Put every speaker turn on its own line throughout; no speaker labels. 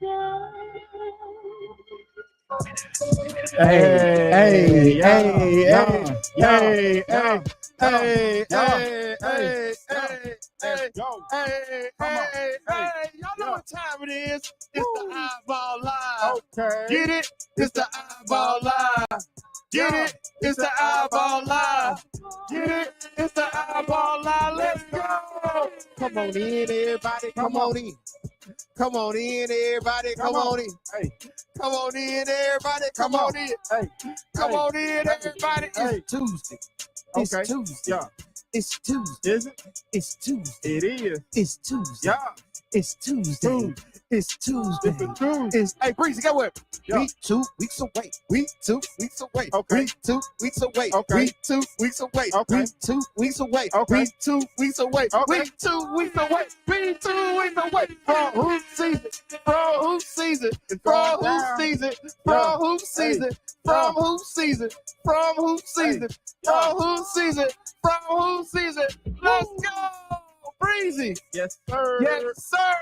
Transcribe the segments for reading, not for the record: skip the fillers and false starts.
Hey, y'all know what time it is. It's the iBALL Live.
Okay.
Get it? It's the iBALL Live. Get it? It's the iBALL Live. Get it? It's the iBALL Live. Let's go. Come on in, everybody. Come on in. Come on in, everybody. Come on in.
Hey.
Come on in, everybody. Come on in.
Hey.
Come on in, everybody.
Hey.
It's Tuesday. It's
Okay.
Tuesday.
Yeah.
It's Tuesday.
Is it?
It's Tuesday.
It is.
It's Tuesday.
Yeah.
It's Tuesday. It's Tuesday.
It's the truth.
Hey, Breezy, go with
Yeah.
We 2 weeks away. We 2 weeks away.
Okay.
We 2 weeks away.
Okay.
We 2 weeks away.
Okay.
We 2 weeks away.
Okay.
We 2 weeks away.
Okay.
We 2 weeks away. We 2 weeks away. From who season? From who season? From who season? From who season? From who season? From who season? From who season? From who season? Let's go, Breezy.
Yes, sir.
Yes, sir.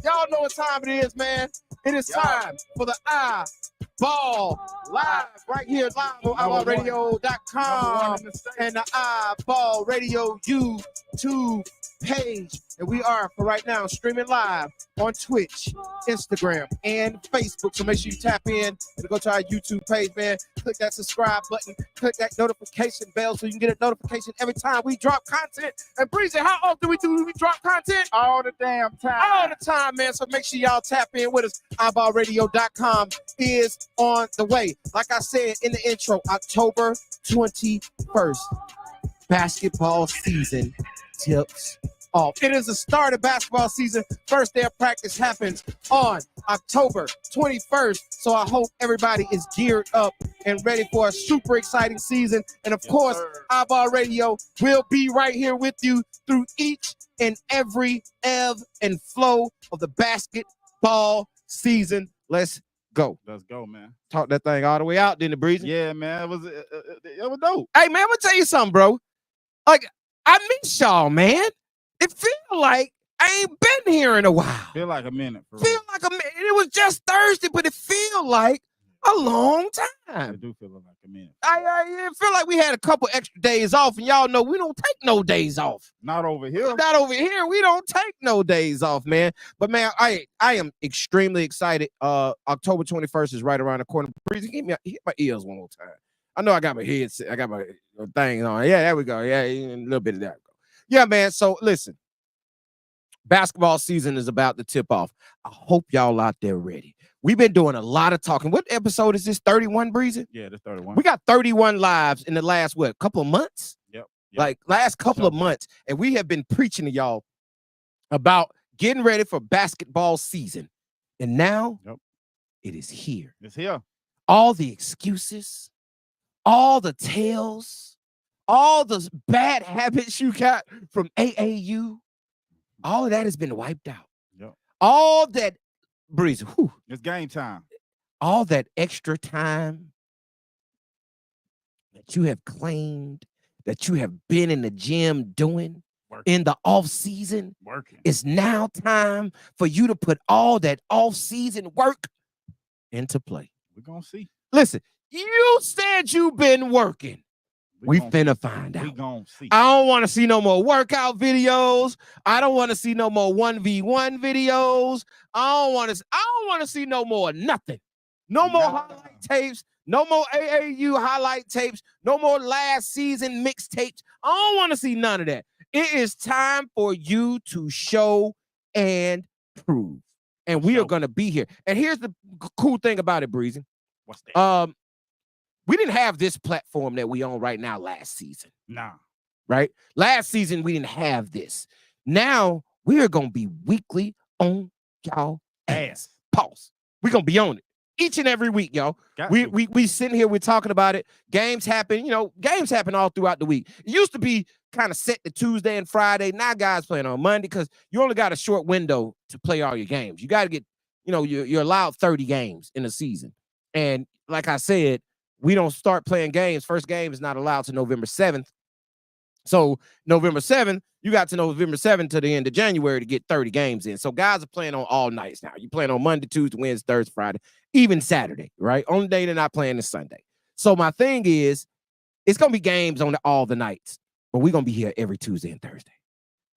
Y'all know what time it is, man. It is time for the iBALL Live right here live on iBallRadio.com and the iBALL Radio YouTube page. And we are, for right now, streaming live on Twitch, Instagram, and Facebook. So make sure you tap in and go to our YouTube page, man. Click that subscribe button. Click that notification bell so you can get a notification every time we drop content. And Breezy, how often do we drop content?
All the damn time.
All the time, man. So make sure y'all tap in with us. iBallRadio.com is on the way. Like I said in the intro, October 21st, basketball season tips off. It is the start of basketball season. First day of practice happens on October 21st. So I hope everybody is geared up and ready for a super exciting season. And of course, iBALL Radio will be right here with you through each and every ebb and flow of the basketball season. Let's go.
Let's go, man.
Talk that thing all the way out, didn't it, Breezy?
Yeah, man. It was dope.
Hey, man, I'm gonna tell you something, bro. Like, I miss y'all, man. It feel like I ain't been here in a while.
Feel like a minute. For
Feel
real.
like a minute. It was just Thursday, but it feel like a long time.
It do feel like a minute.
I feel like we had a couple extra days off, and y'all know we don't take no days off.
Not over here.
Not over here. We don't take no days off, man. But man, I am extremely excited. October 21st is right around the corner. Breezy, hit my ears one more time. I know I got my headset. I got my thing on. Yeah, there we go. Yeah, a little bit of that. Yeah, man. So listen, basketball season is about to tip off. I hope y'all out there ready. We've been doing a lot of talking. What episode is this? 31, Breezy?
Yeah, that's 31.
We got 31 lives in the last, couple of months?
Yep.
Like last couple of months. And we have been preaching to y'all about getting ready for basketball season. And now it is here.
It's here.
All the excuses, all the tales, all the bad habits you got from AAU, all of that has been wiped out.
Yep.
All that, Breezy,
it's game time.
All that extra time that you have claimed, that you have been in the gym doing in the off season, it's now time for you to put all that off season work into play.
We're gonna see.
Listen, you said you've been working. We finna find out.
We gonna see.
I don't want to see no more workout videos. I don't want to see no more 1v1 videos. I don't want to see no more nothing. No more highlight tapes. No more AAU highlight tapes. No more last season mixtapes. I don't want to see none of that. It is time for you to show and prove. And we are going to be here. And here's the cool thing about it, Breezy.
What's that?
We didn't have this platform that we own right now last season.
Nah.
Right? Last season, we didn't have this. Now, we are going to be weekly on y'all ass. Pause. We're going to be on it each and every week, y'all. We sitting here, we're talking about it. Games happen, games happen all throughout the week. It used to be kind of set to Tuesday and Friday. Now guys playing on Monday because you only got a short window to play all your games. You got to get, you're allowed 30 games in a season. And like I said, we don't start playing games. First game is not allowed to November 7th. So November 7th, you got to November 7th to the end of January to get 30 games in. So guys are playing on all nights now. You playing on Monday, Tuesday, Wednesday, Thursday, Friday, even Saturday, right? Only day they're not playing is Sunday. So my thing is, it's going to be games on all the nights, but we're going to be here every Tuesday and Thursday.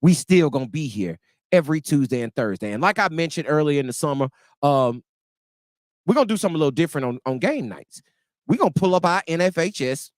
We still going to be here every Tuesday and Thursday. And like I mentioned earlier in the summer, we're going to do something a little different on game nights. We're going to pull up our NFHS,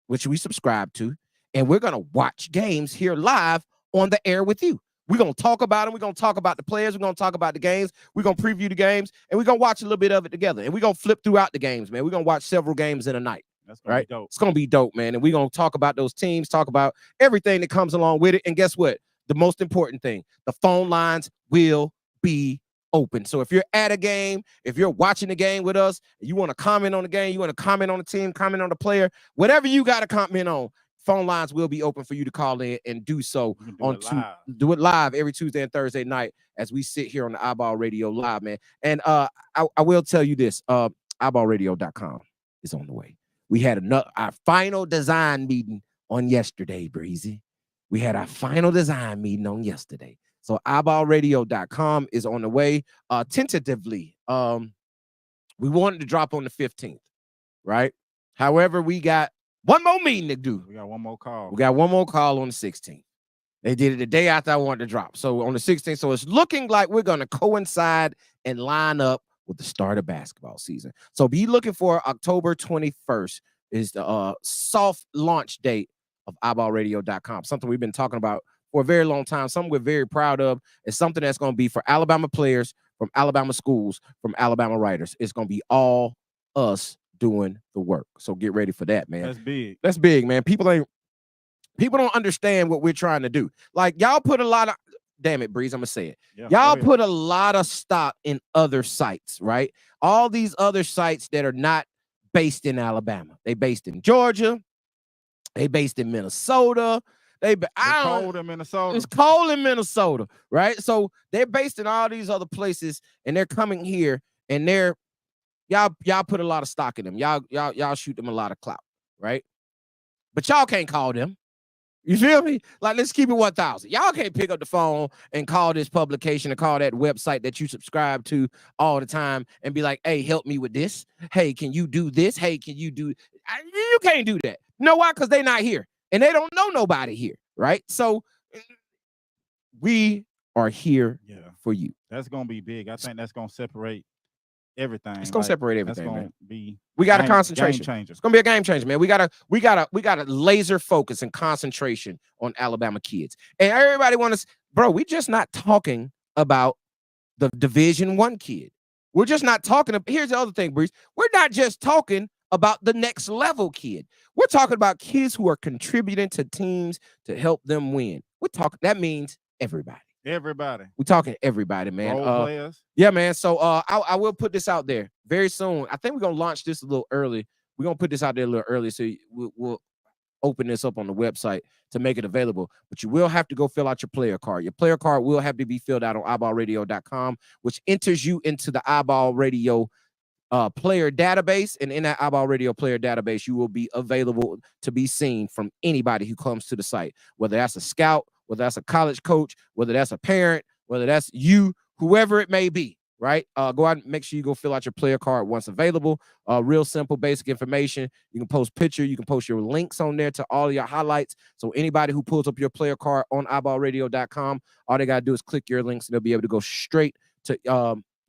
which we subscribe to, and we're going to watch games here live on the air with you. We're going to talk about them. We're going to talk about the players. We're going to talk about the games. We're going to preview the games, and we're going to watch a little bit of it together. And we're going to flip throughout the games, man. We're going to watch several games in a night.
That's gonna
right?
be dope.
It's going to be dope, man. And we're going to talk about those teams, talk about everything that comes along with it. And guess what? The most important thing, the phone lines will be open. So if you're at a game, if you're watching the game with us, you want to comment on the game, you want to comment on the team, comment on the player, whatever you got to comment on, phone lines will be open for you to call in and do so do it live every Tuesday and Thursday night as we sit here on the iBALL Radio Live, man. And I will tell you this, iBALLradio.com is on the way. We had our final design meeting on yesterday, Breezy. We had our final design meeting on yesterday. So iBALLradio.com is on the way. Tentatively, we wanted to drop on the 15th, right? However, we got one more meeting to do.
We got one more call.
We got one more call on the 16th. They did it the day after I wanted to drop. So on the 16th, so it's looking like we're going to coincide and line up with the start of basketball season. So be looking for October 21st is the soft launch date of iBALLradio.com. Something we've been talking about for a very long time, something we're very proud of. It's something that's going to be for Alabama players, from Alabama schools, from Alabama writers. It's going to be all us doing the work. So get ready for that, man.
That's big.
That's big, man. People don't understand what we're trying to do. Like, y'all put a lot of, damn it, Breeze, I'm gonna say it. Yeah, y'all put a lot of stock in other sites, right? All these other sites that are not based in Alabama. They based in Georgia. They based in Minnesota. It's cold in Minnesota. It's cold in Minnesota, right? So they're based in all these other places, and they're coming here, and y'all put a lot of stock in them. Y'all shoot them a lot of clout, right? But y'all can't call them. You feel me? Like, let's keep it 1,000. Y'all can't pick up the phone and call this publication and call that website that you subscribe to all the time and be like, hey, help me with this. Hey, can you do this? Hey, can you do? You can't do that. You know why? Because they're not here and they don't know nobody here, right? So we are here for you.
That's gonna be big. I think that's gonna separate everything.
It's gonna separate everything,
that's
man.
We
got a concentration.
Game changer.
It's gonna be a game changer, man. We got a laser focus and concentration on Alabama kids. And everybody wants, bro, we just not talking about the Division I kid. We're just not talking about, here's the other thing, Breeze. We're not just talking about the next level kid. We're talking about kids who are contributing to teams to help them win. That means everybody.
Everybody.
We're talking everybody, man.
Role players.
Yeah, man. So I will put this out there very soon. I think we're gonna launch this a little early. We're gonna put this out there a little early, so we'll open this up on the website to make it available. But you will have to go fill out your player card. Your player card will have to be filled out on iBALLradio.com, which enters you into the iBALL Radio player database. And in that iBALL Radio player database, you will be available to be seen from anybody who comes to the site, whether that's a scout, whether that's a college coach, whether that's a parent, whether that's you, whoever it may be, right? Go out and make sure you go fill out your player card once available. Real simple, basic information. You can post picture. You can post your links on there to all of your highlights. So anybody who pulls up your player card on iBALLradio.com, all they got to do is click your links, and they'll be able to go straight to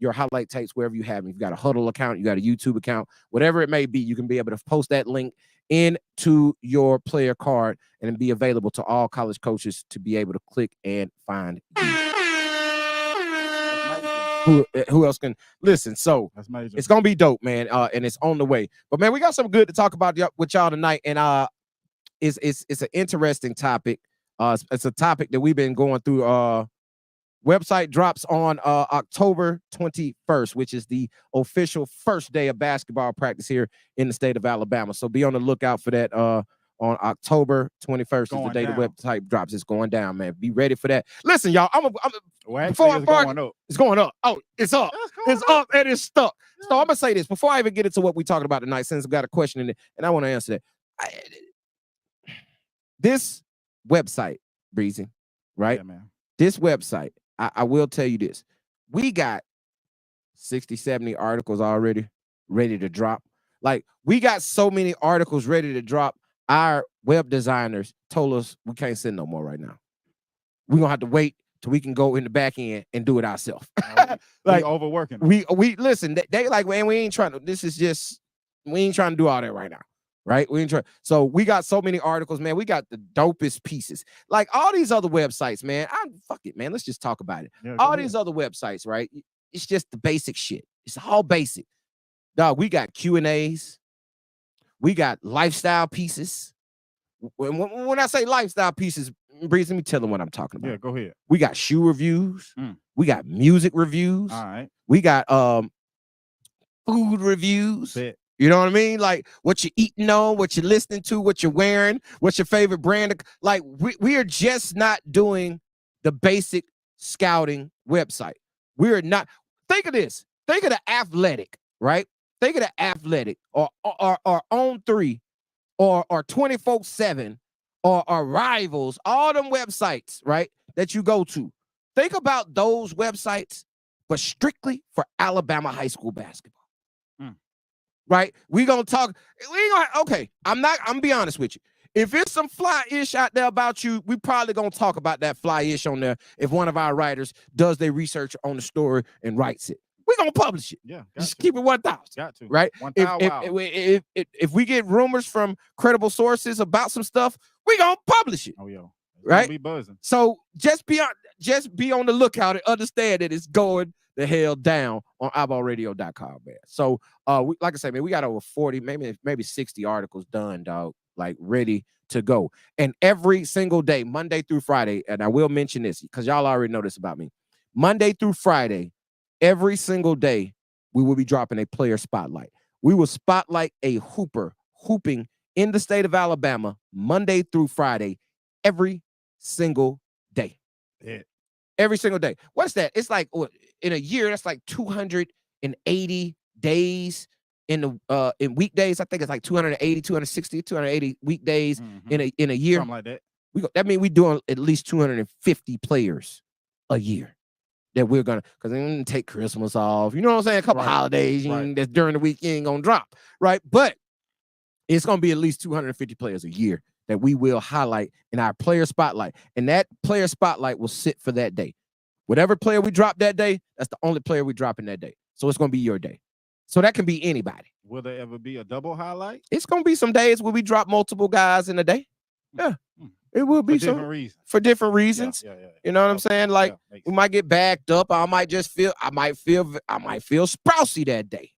your highlight tapes wherever you have them. If you got a Huddle account, you got a YouTube account, whatever it may be, you can be able to post that link into your player card and be available to all college coaches to be able to click and find you. Who else can listen? So it's gonna be dope, man. And it's on the way. But man, we got something good to talk about with y'all tonight. And it's an interesting topic. It's a topic that we've been going through. Website drops on October 21st, which is the official first day of basketball practice here in the state of Alabama. So be on the lookout for that on October 21st is the day the website drops. It's going down, man. Be ready for that. Listen, y'all, it's going up. Oh, it's up. It's up and it's stuck. So I'm going to say this before I even get into what we're talking about tonight, since I've got a question in it, and I want to answer that. This website, Breezy, right?
Yeah, man.
This website, I will tell you this. We got 60, 70 articles already ready to drop. Like, we got so many articles ready to drop. Our web designers told us we can't send no more right now. We're gonna have to wait till we can go in the back end and do it ourselves.
Like, overworking.
We listen, they like, man, we ain't trying to, this is just, we ain't trying to do all that right now. Right? We ain't trying. So we got so many articles, man. We got the dopest pieces. Like all these other websites, man. Fuck it, man. Let's just talk about it.
Yeah,
all these other websites, right? It's just the basic shit. It's all basic. Dog, we got Q&As. We got lifestyle pieces. When I say lifestyle pieces, Breeze, let me tell them what I'm talking about.
Yeah, go ahead.
We got shoe reviews. We got music reviews.
All right.
We got food reviews.
Bet.
You know what I mean? Like what you're eating on, what you're listening to, what you're wearing, what's your favorite brand. Like we are just not doing the basic scouting website. We are not. Think of this. Think of the Athletic, right? Think of the Athletic or On 3 or 24/7 or Rivals, all them websites, right, that you go to. Think about those websites, but strictly for Alabama high school basketball. Right? We gonna talk. Okay. I'm gonna be honest with you. If it's some fly-ish out there about you, we probably gonna talk about that fly-ish on there. If one of our writers does their research on the story and writes it, we're gonna publish it.
Yeah,
just keep it 1,000.
Got to.
Right?
1,000.
If we get rumors from credible sources about some stuff, we gonna publish it.
Oh, yo.
Right?
Be buzzing.
So just be on the lookout and understand that it's going the hell down on iBALLradio.com, man. So like I said, man, we got over 40, maybe 60 articles done, dog, like ready to go. And every single day, Monday through Friday, and I will mention this because y'all already know this about me. Monday through Friday, every single day, we will be dropping a player spotlight. We will spotlight a hooper hooping in the state of Alabama Monday through Friday, every single day.
Yeah.
Every single day. What's that? It's like in a year, that's like 280 days in weekdays. I think it's like 280, 260, 280 weekdays in a year.
Something like that.
That means we're doing at least 250 players a year that we're gonna, because they're gonna take Christmas off. You know what I'm saying? A couple holidays that's during the week, you ain't gonna drop, right? But it's gonna be at least 250 players a year that we will highlight in our player spotlight. And that player spotlight will sit for that day. Whatever player we drop that day, that's the only player we drop in that day. So it's going to be your day. So that can be anybody.
Will there ever be a double highlight?
It's going to be some days where we drop multiple guys in a day. Yeah. It will be for different reasons.
Yeah.
You know what I'm saying? Like we might get backed up. I might feel sprousy that day.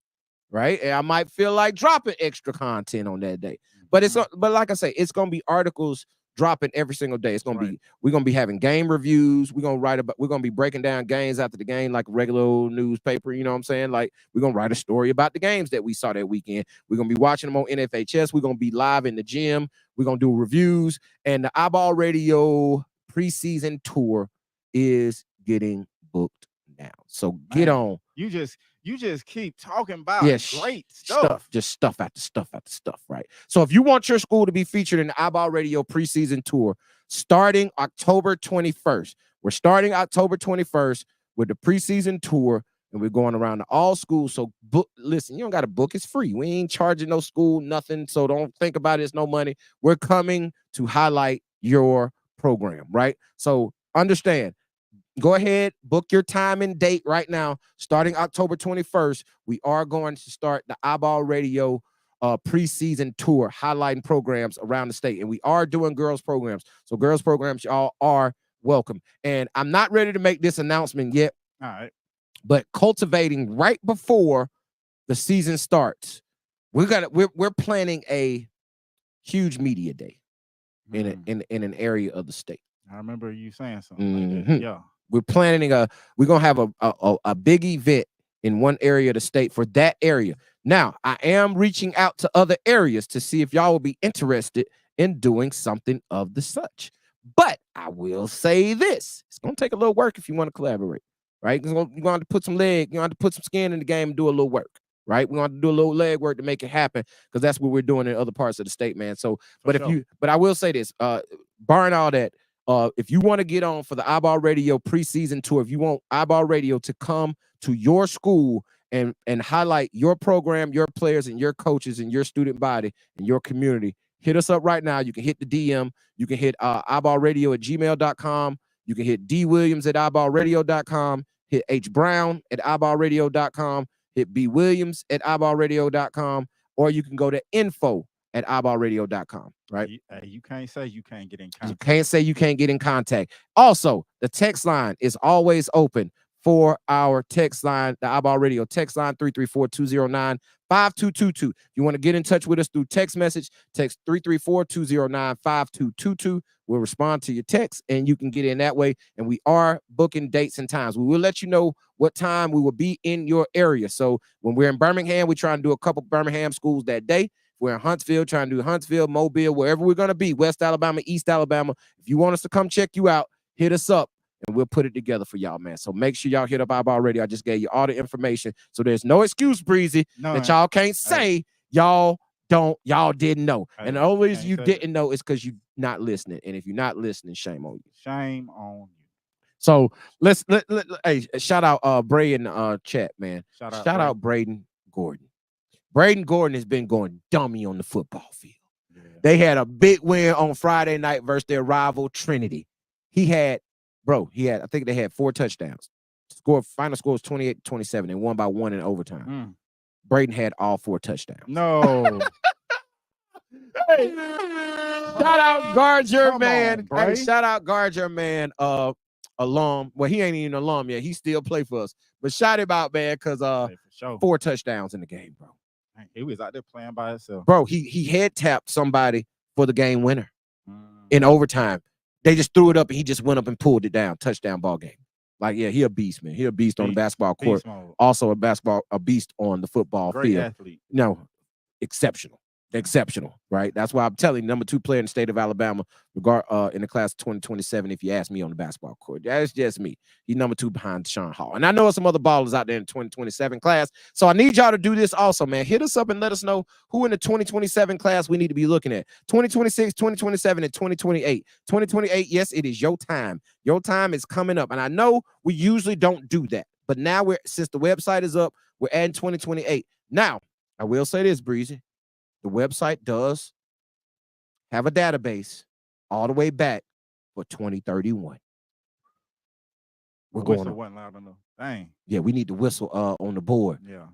Right? And I might feel like dropping extra content on that day. But but like I say, it's gonna be articles dropping every single day. It's gonna be, we're gonna be having game reviews. We're gonna be breaking down games after the game like a regular old newspaper. You know what I'm saying? Like we're gonna write a story about the games that we saw that weekend. We're gonna be watching them on NFHS. We're gonna be live in the gym. We're gonna do reviews. And the iBALL Radio preseason tour is getting booked now. So get on.
You just keep talking about great
stuff. Just stuff after stuff after stuff, right? So if you want your school to be featured in the iBALL Radio preseason tour, starting October 21st. We're starting October 21st with the preseason tour, and we're going around to all schools. So listen, you don't got to book. It's free. We ain't charging no school, nothing. So don't think about it. It's no money. We're coming to highlight your program, right? So understand. Go ahead, book your time and date right now. Starting October 21st, we are going to start the iBALL Radio preseason tour, highlighting programs around the state. And we are doing girls programs. So girls programs, y'all are welcome. And I'm not ready to make this announcement yet.
All right.
But cultivating right before the season starts, we're planning a huge media day in an area of the state.
I remember you saying something like that. Yeah.
We're gonna have a big event in one area of the state for that area. Now, I am reaching out to other areas to see if y'all will be interested in doing something of the such. But I will say this: it's gonna take a little work if you want to collaborate, right? You're gonna have to put some leg, you have to put some skin in the game and do a little work. right? We're gonna do a little legwork to make it happen because that's what we're doing in other parts of the state, man. So, but I will say this, barring all that, if you want to get on for the iBALL Radio preseason tour, if you want iBALL Radio to come to your school and highlight your program, your players, and your coaches, and your student body, and your community, hit us up right now. You can hit the DM. You can hit iBallRadio@gmail.com. You can hit D Williams at iBallRadio.com. Hit H Brown at iBallRadio.com. Hit B Williams at iBallRadio.com. Or you can go to info at iBallRadio.com, right?
You can't say you can't get in contact.
You can't say you can't get in contact. Also, the text line is always open for our text line, the iBALL Radio text line, 334-209-5222. If you want to get in touch with us through text message, text 334-209-5222. We'll respond to your text, and you can get in that way. And we are booking dates and times. We will let you know what time we will be in your area. So when we're in Birmingham, we try and do a couple Birmingham schools that day. We're in Huntsville, trying to do Huntsville, Mobile, wherever we're going to be, West Alabama, East Alabama. If you want us to come check you out, hit us up, and we'll put it together for y'all, man. So make sure y'all hit up iBALL Radio. I just gave you all the information. So there's no excuse, Breezy, that y'all can't say y'all didn't know. And the only reason you didn't know is because you're not listening. And if you're not listening, shame on you.
Shame on you.
So let's shout out Braden chat, man. Shout out Braden Gordon. Braden Gordon has been going dummy on the football field. Yeah. They had a big win on Friday night versus their rival Trinity. I think they had 4 touchdowns. Final score was 28-27. They won by 1 in overtime. Braden had all 4 touchdowns.
No.
Hey, shout out guard your man. Hey, shout out guard your man. Alum. Well, he ain't even an alum yet. He still play for us. But shout him out, man, because 4 touchdowns in the game, bro.
He was out there playing by himself.
Bro, he head tapped somebody for the game winner in overtime. They just threw it up and he just went up and pulled it down. Touchdown ball game. Like, yeah, he a beast, man. He a beast on the basketball court. Also a beast on the football field.
Athlete.
No, exceptional. Right? That's why I'm telling you, number 2 player in the state of Alabama, in the class of 2027, if you ask me on the basketball court. That's just me. He's number 2 behind Sean Hall. And I know some other ballers out there in the 2027 class. So I need y'all to do this also, man. Hit us up and let us know who in the 2027 class we need to be looking at. 2026, 2027, and 2028. 2028, yes, it is your time. Your time is coming up. And I know we usually don't do that. But now since the website is up, we're adding 2028. Now, I will say this, Breezy. The website does have a database all the way back for 2031.
We're going wasn't loud enough. Dang.
Yeah, we need the whistle on the board.
Yeah.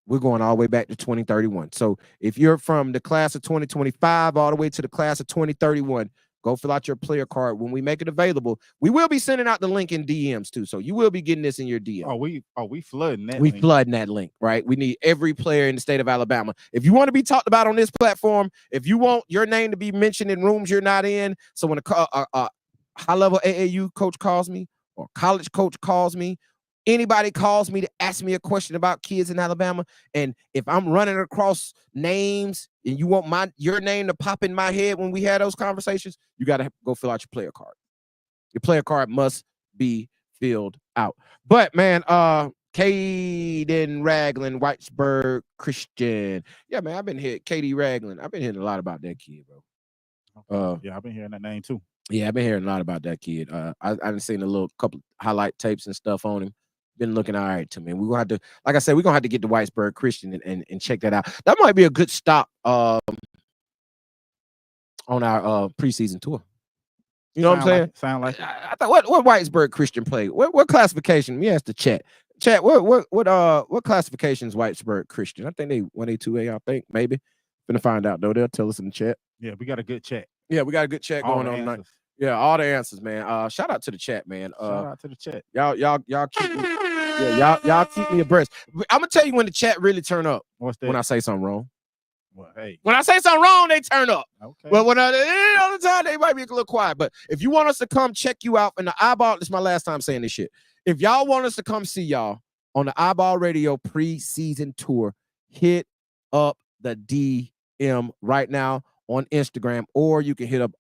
We're going all the way back to 2031. So if you're from the class of 2025 all the way to the class of 2031, go fill out your player card. When we make it available, we will be sending out the link in DMs too. So you will be getting this in your DM.
We flooding that.
Flooding that link, right? We need every player in the state of Alabama. If you want to be talked about on this platform, if you want your name to be mentioned in rooms you're not in, so when a high-level AAU coach calls me or college coach calls me, anybody calls me to ask me a question about kids in Alabama, and if I'm running across names and you want your name to pop in my head when we had those conversations, you got to go fill out your player card. Your player card must be filled out. But man, Caden Ragland, Whitesburg Christian. Yeah, man, I've been here. Katie Ragland. I've been hearing a lot about that kid, bro.
Yeah, I've been hearing that name too.
Yeah, I've been hearing a lot about that kid. I've seen a couple highlight tapes and stuff on him. Been looking all right to me. We're gonna have to, like I said, we're gonna have to get to Whitesburg Christian and check that out. That might be a good stop on our preseason tour. You know what I'm saying?
Sound like
I thought what Whitesburg Christian play? What classification? Let me ask the chat. Chat, what classifications Whitesburg Christian? I think they 1A, 2A, I think, maybe. Gonna find out though. They'll tell us in the chat.
Yeah, we got a good chat.
Yeah, we got a good chat going on tonight. Yeah, all the answers, man. Shout out to the chat, man.
Shout out to the chat.
Y'all keep me, y'all keep me abreast. I'm gonna tell you when the chat really turn up.
What's that?
When I say something wrong.
Well, hey.
When I say something wrong, they turn up.
Okay.
But when all the time they might be a little quiet. But if you want us to come check you out in the iBALL, this is my last time saying this shit. If y'all want us to come see y'all on the iBALL Radio preseason tour, hit up the DM right now on Instagram, or you can hit up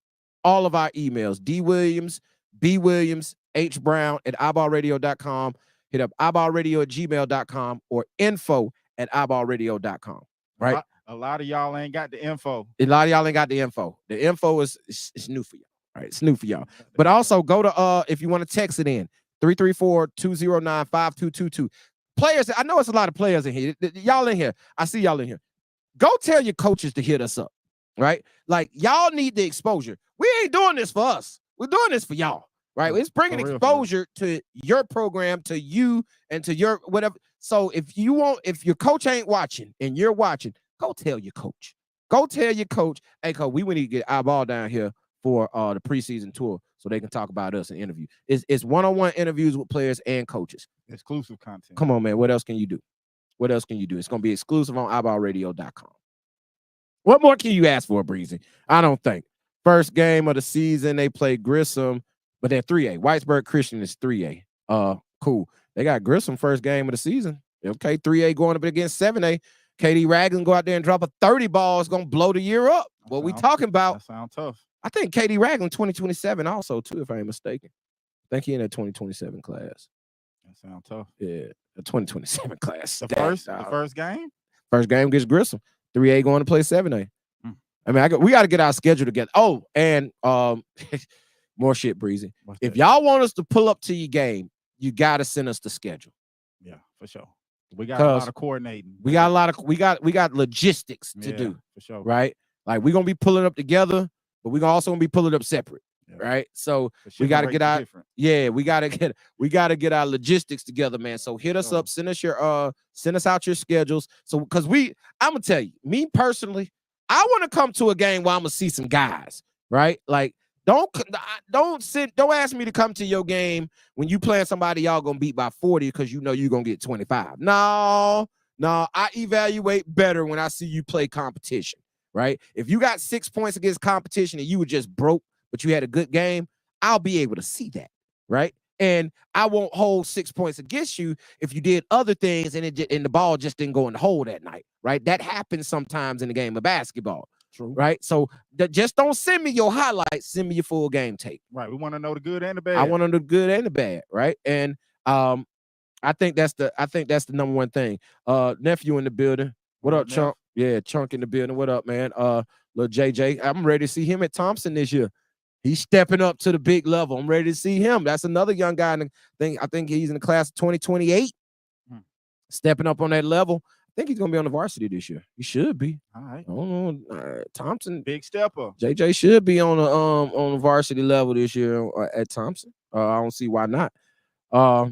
all of our emails, D Williams, B Williams, H Brown at iBallRadio.com. Hit up iBallRadio@gmail.com or info at iBALLradio.com. Right?
A lot of y'all ain't got the info.
A lot of y'all ain't got the info. The info is new for y'all. Right? It's new for y'all. But also go to if you want to text it in 334-209-5222. Players, I know it's a lot of players in here. Y'all in here. I see y'all in here. Go tell your coaches to hit us up. Right? Like y'all need the exposure. We ain't doing this for us. We're doing this for y'all. Right? It's bringing exposure to your program, to you, and to your whatever. So if your coach ain't watching and you're watching, go tell your coach. Go tell your coach, hey, coach, we need to get iBALL down here for the preseason tour so they can talk about us and interview. It's one-on-one interviews with players and coaches.
Exclusive content.
Come on, man. What else can you do? What else can you do? It's going to be exclusive on iBALLradio.com. What more can you ask for, Breezy? I don't think. First game of the season, they played Grissom, but they're 3A. Whitesburg Christian is 3A. Cool. They got Grissom first game of the season. Okay, 3A going up against 7A. KD Ragland go out there and drop a 30 ball. It's going to blow the year up. What we talking about?
That sounds tough.
I think KD Ragland 2027 also, too, if I ain't mistaken. I think he in that 2027 class.
That sounds tough.
Yeah, the 2027 class.
The first game?
First game against Grissom. 3A going to play 7A. I mean, we got to get our schedule together. Oh, and more shit, Breezy. If y'all want us to pull up to your game, you got to send us the schedule.
Yeah, for sure. We got a lot of coordinating.
We got logistics to do.
For sure.
Right? Like we're gonna be pulling up together, but we're also gonna be pulling up separate. Yeah. Right? So we gotta get our we gotta get our logistics together, man. So hit us up, send us out your schedules. So because I'm gonna tell you, me personally, I want to come to a game where I'm gonna see some guys, right? Like don't ask me to come to your game when you playing somebody y'all gonna beat by 40 because you know you're gonna get 25. No, I evaluate better when I see you play competition, right? If you got 6 points against competition and you were just broke, but you had a good game, I'll be able to see that, right? And I won't hold 6 points against you if you did other things and the ball just didn't go in the hole that night, right? That happens sometimes in the game of basketball. True. Right? So just don't send me your highlights, send me your full game tape.
Right. We want to know the good and the bad.
I want to know the good and the bad, right? And I think that's the number one thing. Nephew in the building. What up, Chunk? Yeah, Chunk in the building. What up, man? Little JJ. I'm ready to see him at Thompson this year. He's stepping up to the big level. I'm ready to see him. That's another young guy. I think he's in the class of 2028. Stepping up on that level. I think he's gonna be on the varsity this year. He should be.
All right.
I don't know. Thompson,
big stepper.
JJ should be on the varsity level this year at Thompson. I don't see why not. No,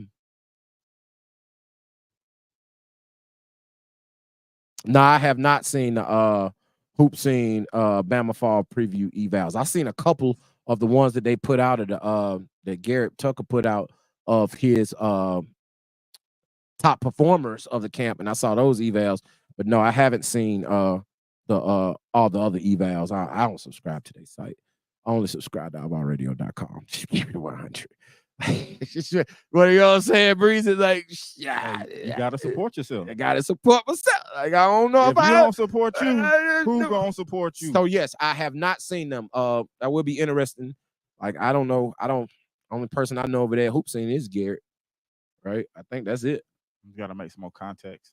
I have not seen the hoop scene Bama Fall preview evals. I've seen a couple of the ones that they put out of that Garrett Tucker put out of his top performers of the camp, and I saw those evals, but no, I haven't seen all the other evals. I don't subscribe to their site. I only subscribe to iBALLradio.com. Just keep it 100. What are y'all saying, Breezy? Like, yeah,
you gotta support yourself.
I gotta support myself. Like, I don't know if I
don't support you, who gonna support you?
So yes, I have not seen them. That would be interesting. Like, I don't know. Only person I know over there hoop scene is Garrett. Right? I think that's it.
You gotta make some more contacts.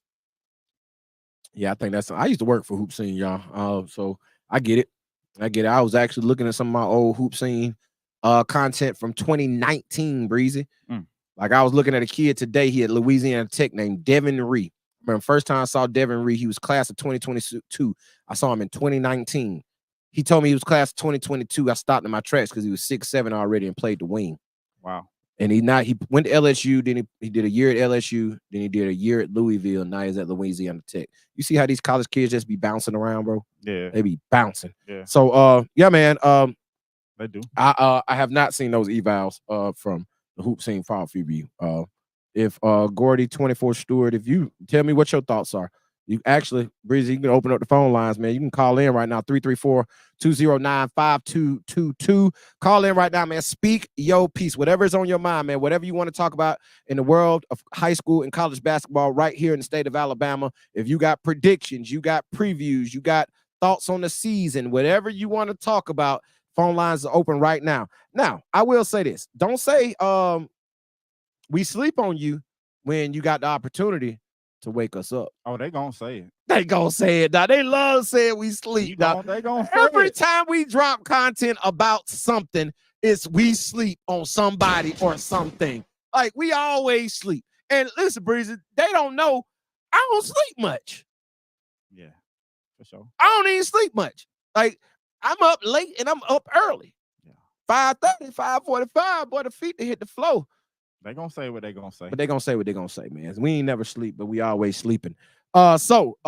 Yeah, I think I used to work for hoop scene, y'all. So I get it. I was actually looking at some of my old hoop scene content from 2019, Breezy. Like I was looking at a kid today. He had Louisiana Tech named Devin Ree. Remember, first time I saw Devin Ree, he was class of 2022. I saw him in 2019. He told me he was class of 2022. I stopped in my tracks because he was 6'7" already and played the wing.
Wow.
And he went to LSU, then he did a year at LSU, then he did a year at Louisville, now he's at Louisiana Tech. You see how these college kids just be bouncing around, bro?
Yeah.
They be bouncing.
Yeah.
So yeah, man.
They do.
I have not seen those evals from the hoop scene fall preview. If Gordy 24 Stewart, if you tell me what your thoughts are. You actually, Breezy, you can open up the phone lines, man. You can call in right now, 334-209-5222. Call in right now, man. Speak your piece. Whatever is on your mind, man. Whatever you want to talk about in the world of high school and college basketball right here in the state of Alabama. If you got predictions, you got previews, you got thoughts on the season, whatever you want to talk about, phone lines are open right now. Now, I will say this. Don't say we sleep on you when you got the opportunity. to wake us up.
Oh, they gonna say it.
They gonna say it. Now they love saying we sleep. Now,
They gonna
every time we drop content about something, it's we sleep on somebody or something. Like we always sleep. And listen, Breezy, they don't know I don't sleep much.
Yeah, for sure.
I don't even sleep much. Like I'm up late and I'm up early.
Yeah.
5:30, 5:45, boy, the feet to hit the floor.
They gonna say what they gonna say.
But they gonna say what they gonna say, man. We ain't never sleep, but we always sleeping. So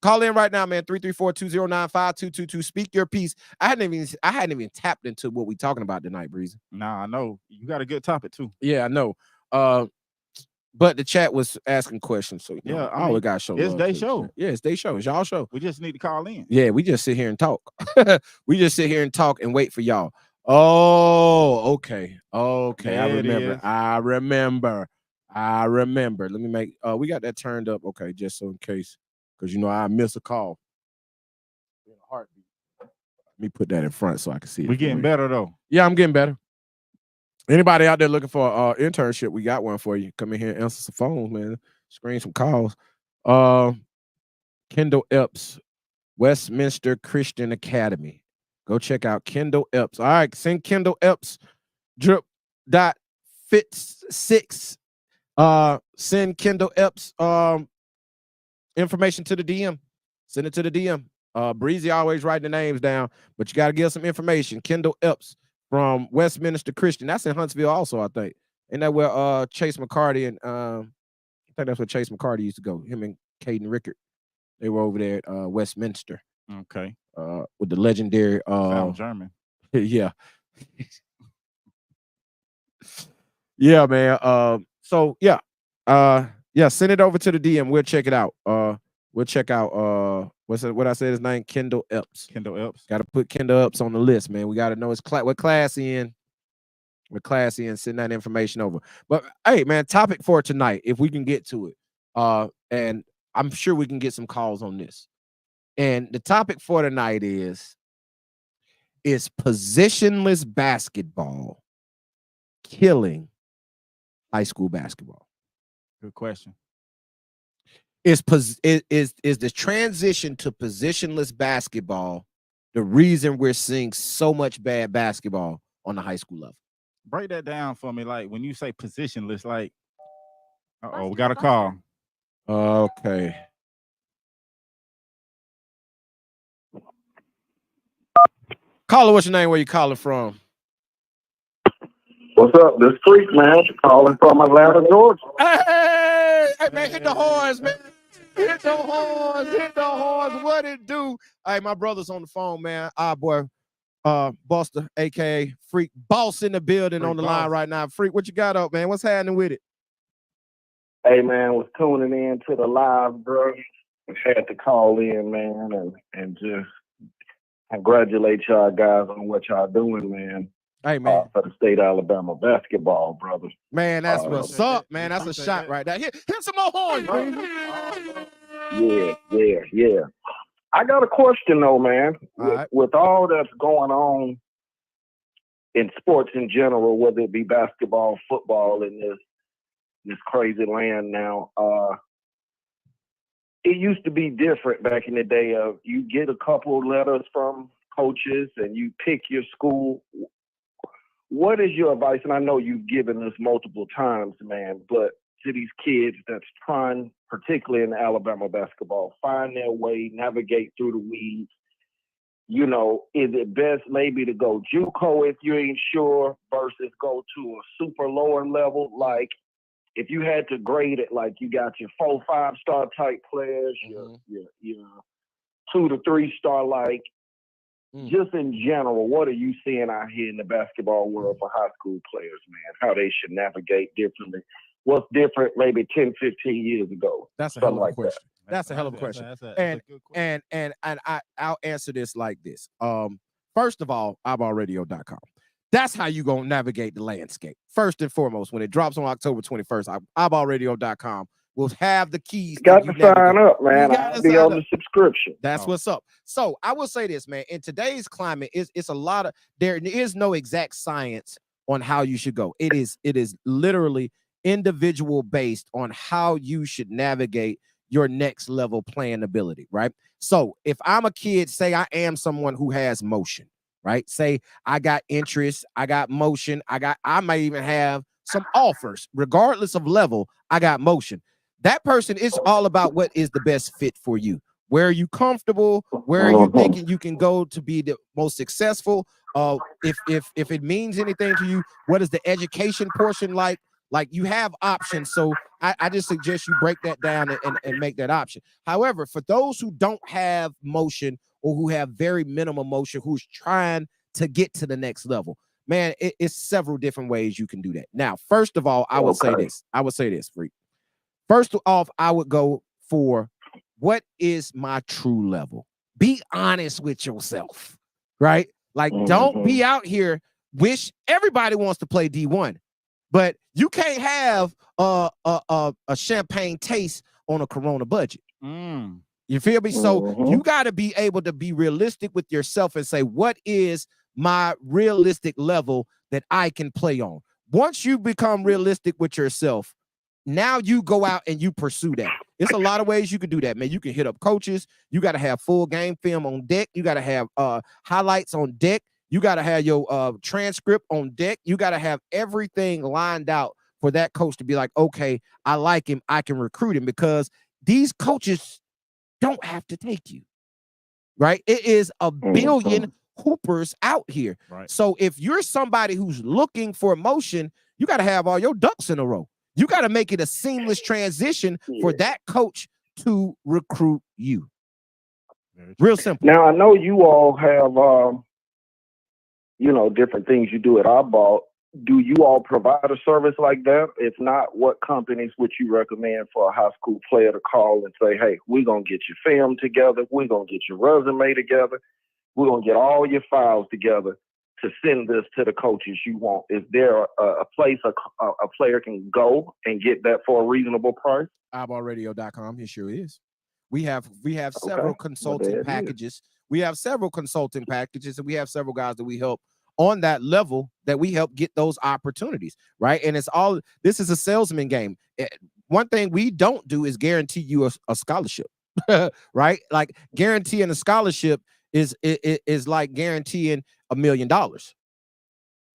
call in right now, man. 334-209-5222. Speak your piece. I hadn't even tapped into what we talking about tonight, Breezy.
Nah, I know. You got a good topic too.
Yeah, I know. But the chat was asking questions, so
yeah,
I always gotta show
it's
love.
their show.
Yeah, it's their show. It's y'all show.
We just need to call in.
Yeah, we just sit here and talk. We just sit here and talk and wait for y'all. Oh, okay.
There
I remember. Let me make we got that turned up. Okay, just so in case, because I miss a call. In a heartbeat. Let me put that in front so I can see it.
We getting better though.
Yeah, I'm getting better. Anybody out there looking for internship, we got one for you. Come in here and answer some phones, man. Screen some calls. Kendall Epps, Westminster Christian Academy. Go check out Kendall Epps. All right, send Kendall Epps drip.fit6. Send Kendall Epps information to the DM. Send it to the DM. Breezy always writing the names down, but you got to give some information. Kendall Epps from Westminster Christian. That's in Huntsville also, I think. Ain't that where Chase McCarty and I think that's where Chase McCarty used to go. Him and Caden Rickard. They were over there at Westminster.
Okay.
With the legendary
Sound German.
Yeah. Yeah, man. So yeah. Send it over to the DM. We'll check it out. We'll check out what I said his name, Kendall Epps.
Kendall Epps.
Gotta put Kendall Epps on the list, man. We gotta know his what class he in. What class he in, send that information over. But hey, man, topic for tonight, if we can get to it. And I'm sure we can get some calls on this. And the topic for tonight is positionless basketball killing high school basketball?
Good question.
Is the transition to positionless basketball the reason we're seeing so much bad basketball on the high school level?
Break that down for me. Like when you say positionless, like, we got a call.
Okay. Caller, what's your name? Where you calling from?
What's up? This Freak, man. Calling from Atlanta, Georgia.
Hey, man, hit the horns, man. Hit the horns. What it do? Hey, my brother's on the phone, man. Our boy, Buster, aka Freak, boss in the building
Freak
on the
boss.
line right now. Freak, what you got up, man? What's happening with it?
Hey, man, was tuning in to the live, bro. Had to call in, man, and just congratulate y'all guys on what y'all doing, man.
Hey, man.
For the state of Alabama basketball, brother.
Man, that's what's up, man. That's a shot right there. Hit some more horns,
bro. Yeah. I got a question, though, man. With all that's going on in sports in general, whether it be basketball, football, in this crazy land now, it used to be different back in the day of you get a couple letters from coaches and you pick your school. What is your advice? And I know you've given this multiple times, man, but to these kids that's trying, particularly in Alabama basketball, find their way, navigate through the weeds. You know, is it best maybe to go JUCO if you ain't sure versus go to a super lower level? Like if you had to grade it, like you got your 4, 5-star type players, your 2 to 3 star, like just in general, what are you seeing out here in the basketball world for high school players, man? How they should navigate differently? What's different maybe 10, 15 years ago?
That's a hell of a question. That's a hell of a question. And I'll answer this like this. First of all, iBALLradio.com. That's how you gonna navigate the landscape. First and foremost, when it drops on October 21st, iBALLradio.com will have the keys.
You got to sign up, man. I'll be on the subscription.
That's what's up. So I will say this, man. In today's climate, it's a lot of there is no exact science on how you should go. It is literally individual based on how you should navigate your next level playing ability, right? So if I'm a kid, say I am someone who has motion, right? Say I got interest, I got motion, I might even have some offers, regardless of level, I got motion. That person is all about what is the best fit for you. Where are you comfortable? Where are you thinking you can go to be the most successful? If it means anything to you, what is the education portion like? Like, you have options. So I just suggest you break that down and make that option. However, for those who don't have motion or who have very minimal motion, who's trying to get to the next level, man, it's several different ways you can do that. Now, first of all, I would say this, Freak. First off, I would go for, what is my true level? Be honest with yourself, right? Like, don't be out here, wish everybody wants to play D1, but you can't have a champagne taste on a Corona budget. You feel me? So you got to be able to be realistic with yourself and say, what is my realistic level that I can play on? Once you become realistic with yourself, now you go out and you pursue that. It's a lot of ways you can do that, man. You can hit up coaches. You got to have full game film on deck. You got to have highlights on deck. You got to have your transcript on deck. You got to have everything lined out for that coach to be like, okay, I like him, I can recruit him, because these coaches don't have to take you, right? It is a billion hoopers out here.
Right.
So if you're somebody who's looking for motion, you got to have all your ducks in a row. You got to make it a seamless transition for that coach to recruit you. Real simple.
Now, I know you all have, different things you do at iBALL. Do you all provide a service like that? If not, what companies would you recommend for a high school player to call and say, hey, we're going to get your film together. We're going to get your resume together. We're going to get all your files together to send this to the coaches you want. Is there a place a player can go and get that for a reasonable price?
iBALLradio.com. It sure is. We have several consulting packages. We have several consulting packages, and we have several guys that we help on that level, that we help get those opportunities, right? And this is a salesman game. One thing we don't do is guarantee you a scholarship, right? Like, guaranteeing a scholarship is like guaranteeing $1 million.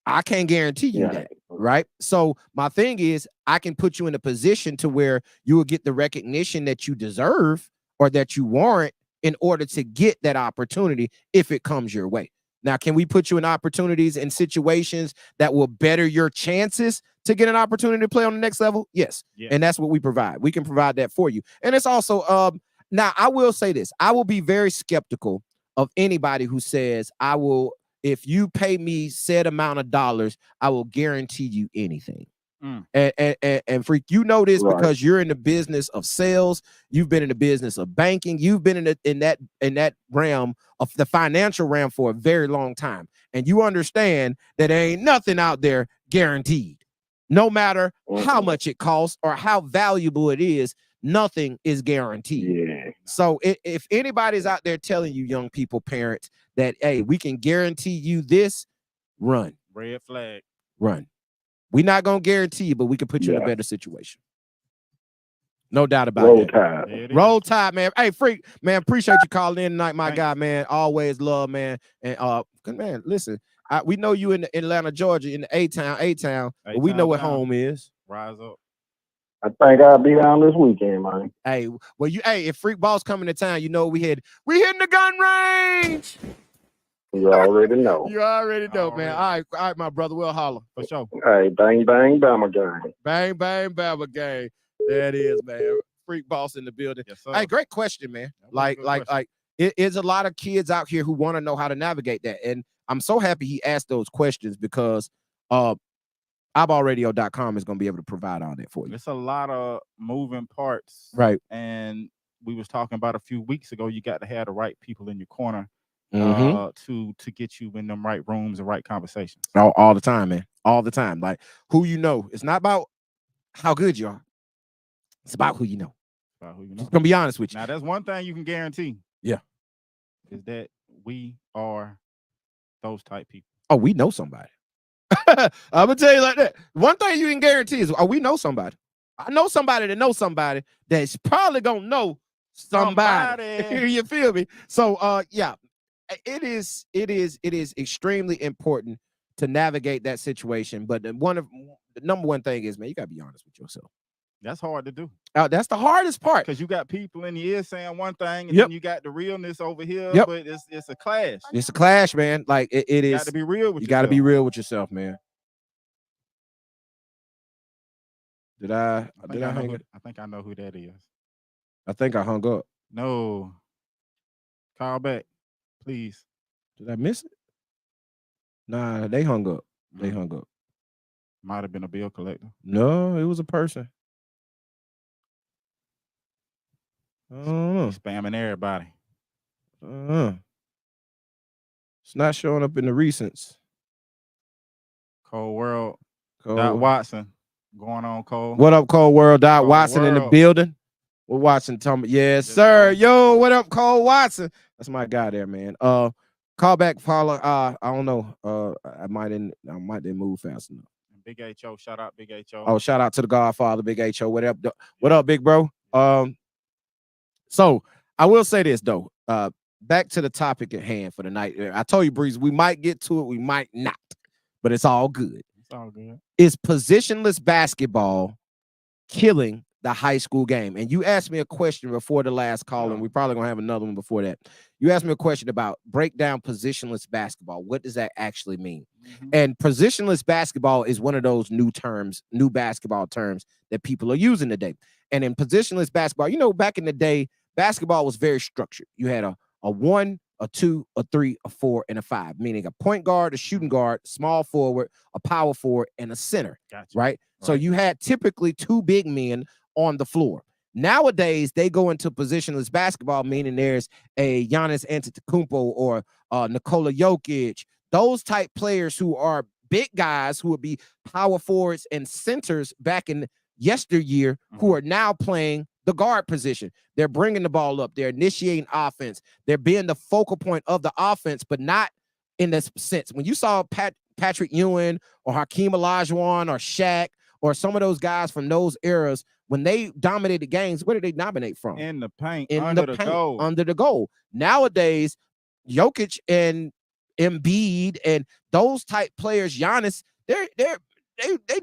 I can't guarantee you that, right? So my thing is, I can put you in a position to where you will get the recognition that you deserve or that you warrant in order to get that opportunity if it comes your way. Now, can we put you in opportunities and situations that will better your chances to get an opportunity to play on the next level? Yes. Yeah. And that's what we provide. We can provide that for you. And it's also, now I will say this, I will be very skeptical of anybody who says, if you pay me said amount of dollars, I will guarantee you anything. And Freak, you know this, right? Because you're in the business of sales. You've been in the business of banking. You've been in that realm of the financial realm for a very long time. And you understand that there ain't nothing out there guaranteed. No matter how much it costs or how valuable it is, nothing is guaranteed. Yeah. So if anybody's out there telling you, young people, parents, that, hey, we can guarantee you this, run.
Red flag.
Run. We're not going to guarantee you, but we can put you in a better situation. No doubt about it. Roll Tide, man. Hey, Freak, man, appreciate you calling in tonight, my guy, man. Always love, man. And man, listen, we know you in Atlanta, Georgia, in the A-Town, but we know what home is.
Rise up.
I think I'll be down this weekend, man.
Hey, well, if Freak Boss coming to town, you know we hitting the gun range.
You already know.
You already know, man. All right, my brother. We'll holler for sure.
Hey, bang, bang, Bama gang.
Bang, bang, Bama gang. There it is, man. Freak Boss in the building. Yes, sir. Hey, great question, man. Like, it is a lot of kids out here who want to know how to navigate that. And I'm so happy he asked those questions, because iBALLradio.com is going to be able to provide all that for you.
It's a lot of moving parts.
Right.
And we was talking about a few weeks ago, you got to have the right people in your corner to get you in them right rooms and right conversations.
All the time, man. All the time. Like, who you know. It's not about how good you are. It's about who you know. Just gonna be honest with you.
Now, that's one thing you can guarantee.
Yeah.
Is that we are those type people.
Oh, we know somebody. I'm gonna tell you like that. One thing you can guarantee is we know somebody. I know somebody that knows somebody that's probably gonna know somebody. You feel me? So yeah, it is extremely important to navigate that situation. But the number one thing is, man, you gotta be honest with yourself.
That's hard to do.
That's the hardest part,
because you got people in the ear saying one thing, and
Yep.
then you got the realness over here.
Yep.
But it's a clash.
It's a clash, man. Like it
You
is.
got to be real with
You
yourself.
got to be real with yourself, man. Did I hang up?
I think I know who that is.
I think I hung up.
No. Call back, please.
Did I miss it? Nah, they hung up. They hung up.
Might have been a bill collector.
No, it was a person. I don't know.
Spamming everybody.
It's not showing up in the recents.
Cold World. Dot Watson. Going on, Cole.
What up, Cold World? Dot Watson
World.
in the building. We're watching Tom. Yes, sir. Yo, what up, Cole Watson? That's my guy there, man. Call back, follow. I don't know. I might didn't move fast enough.
Big H.O. Shout out Big H.O.
Oh, shout out to the Godfather, Big H.O. What up? What up, big bro? So I will say this though. Back to the topic at hand for the night. I told you, Breeze, we might get to it, we might not, but it's all good.
It's all good.
Is positionless basketball killing the high school game? And you asked me a question before the last call, and we're probably gonna have another one before that. You asked me a question about break down positionless basketball. What does that actually mean? And positionless basketball is one of those new basketball terms that people are using today. And in positionless basketball, you know, back in the day, basketball was very structured. You had a 1, a 2, a 3, a 4, and a 5, meaning a point guard, a shooting guard, small forward, a power forward, and a center.
Gotcha.
Right? So you had typically 2 big men on the floor. Nowadays, they go into positionless basketball, meaning there's a Giannis Antetokounmpo or Nikola Jokic, those type players who are big guys who would be power forwards and centers back in yesteryear, who are now playing the guard position. They're bringing the ball up. They're initiating offense. They're being the focal point of the offense, but not in this sense. When you saw Patrick Ewing or Hakeem Olajuwon or Shaq or some of those guys from those eras, when they dominated games, where did they dominate from?
In the paint,
under the goal. Nowadays, Jokic and Embiid and those type players, Giannis, they're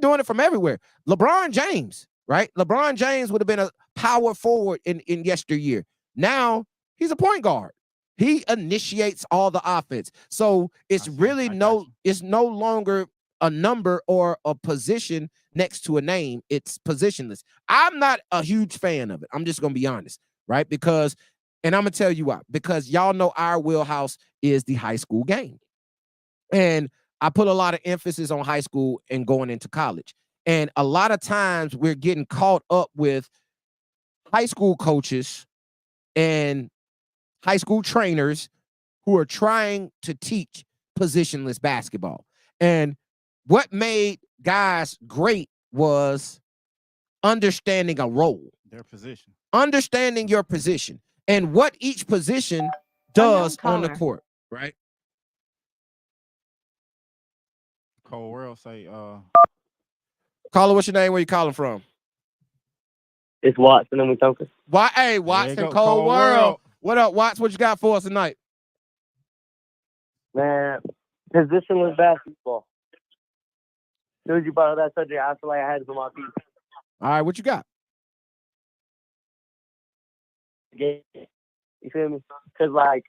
doing it from everywhere. LeBron James, right? LeBron James would have been a power forward in yesteryear. Now he's a point guard. He initiates all the offense. So it's it's no longer a number or a position next to a name. It's positionless. I'm not a huge fan of it. I'm just gonna be honest, right? Because, and I'm gonna tell you why. Because y'all know our wheelhouse is the high school game, and I put a lot of emphasis on high school and going into college. And a lot of times we're getting caught up with high school coaches and high school trainers who are trying to teach positionless basketball. And what made guys great was understanding a role,
their position,
understanding your position and what each position does on the court, right?
Cold World say,
caller, what's your name? Where you calling from?
It's Watson and we talking.
Hey, Watson, Cold World. What up, Watts? What you got for us tonight?
Man, positionless basketball. As soon as you brought up that subject, I feel like I had to put my feet.
All right, what you got?
You feel me? Because, like,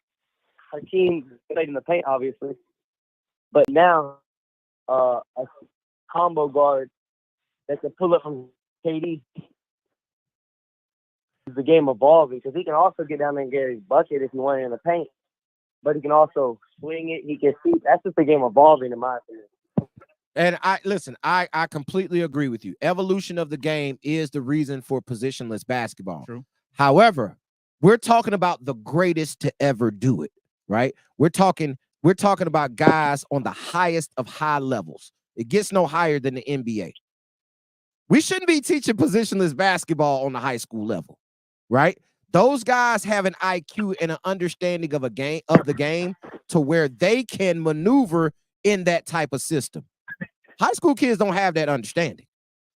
Hakeem played in the paint, obviously. But now, a combo guard that can pull up from KD. Is the game evolving? Because he can also get down there and get his bucket if you want it in the paint. But he can also swing it. He can see. That's just the game evolving, in my opinion.
And I completely agree with you. Evolution of the game is the reason for positionless basketball.
True.
However, we're talking about the greatest to ever do it, right? We're talking about guys on the highest of high levels. It gets no higher than the NBA. We shouldn't be teaching positionless basketball on the high school level, right? Those guys have an IQ and an understanding of the game to where they can maneuver in that type of system. High school kids don't have that understanding,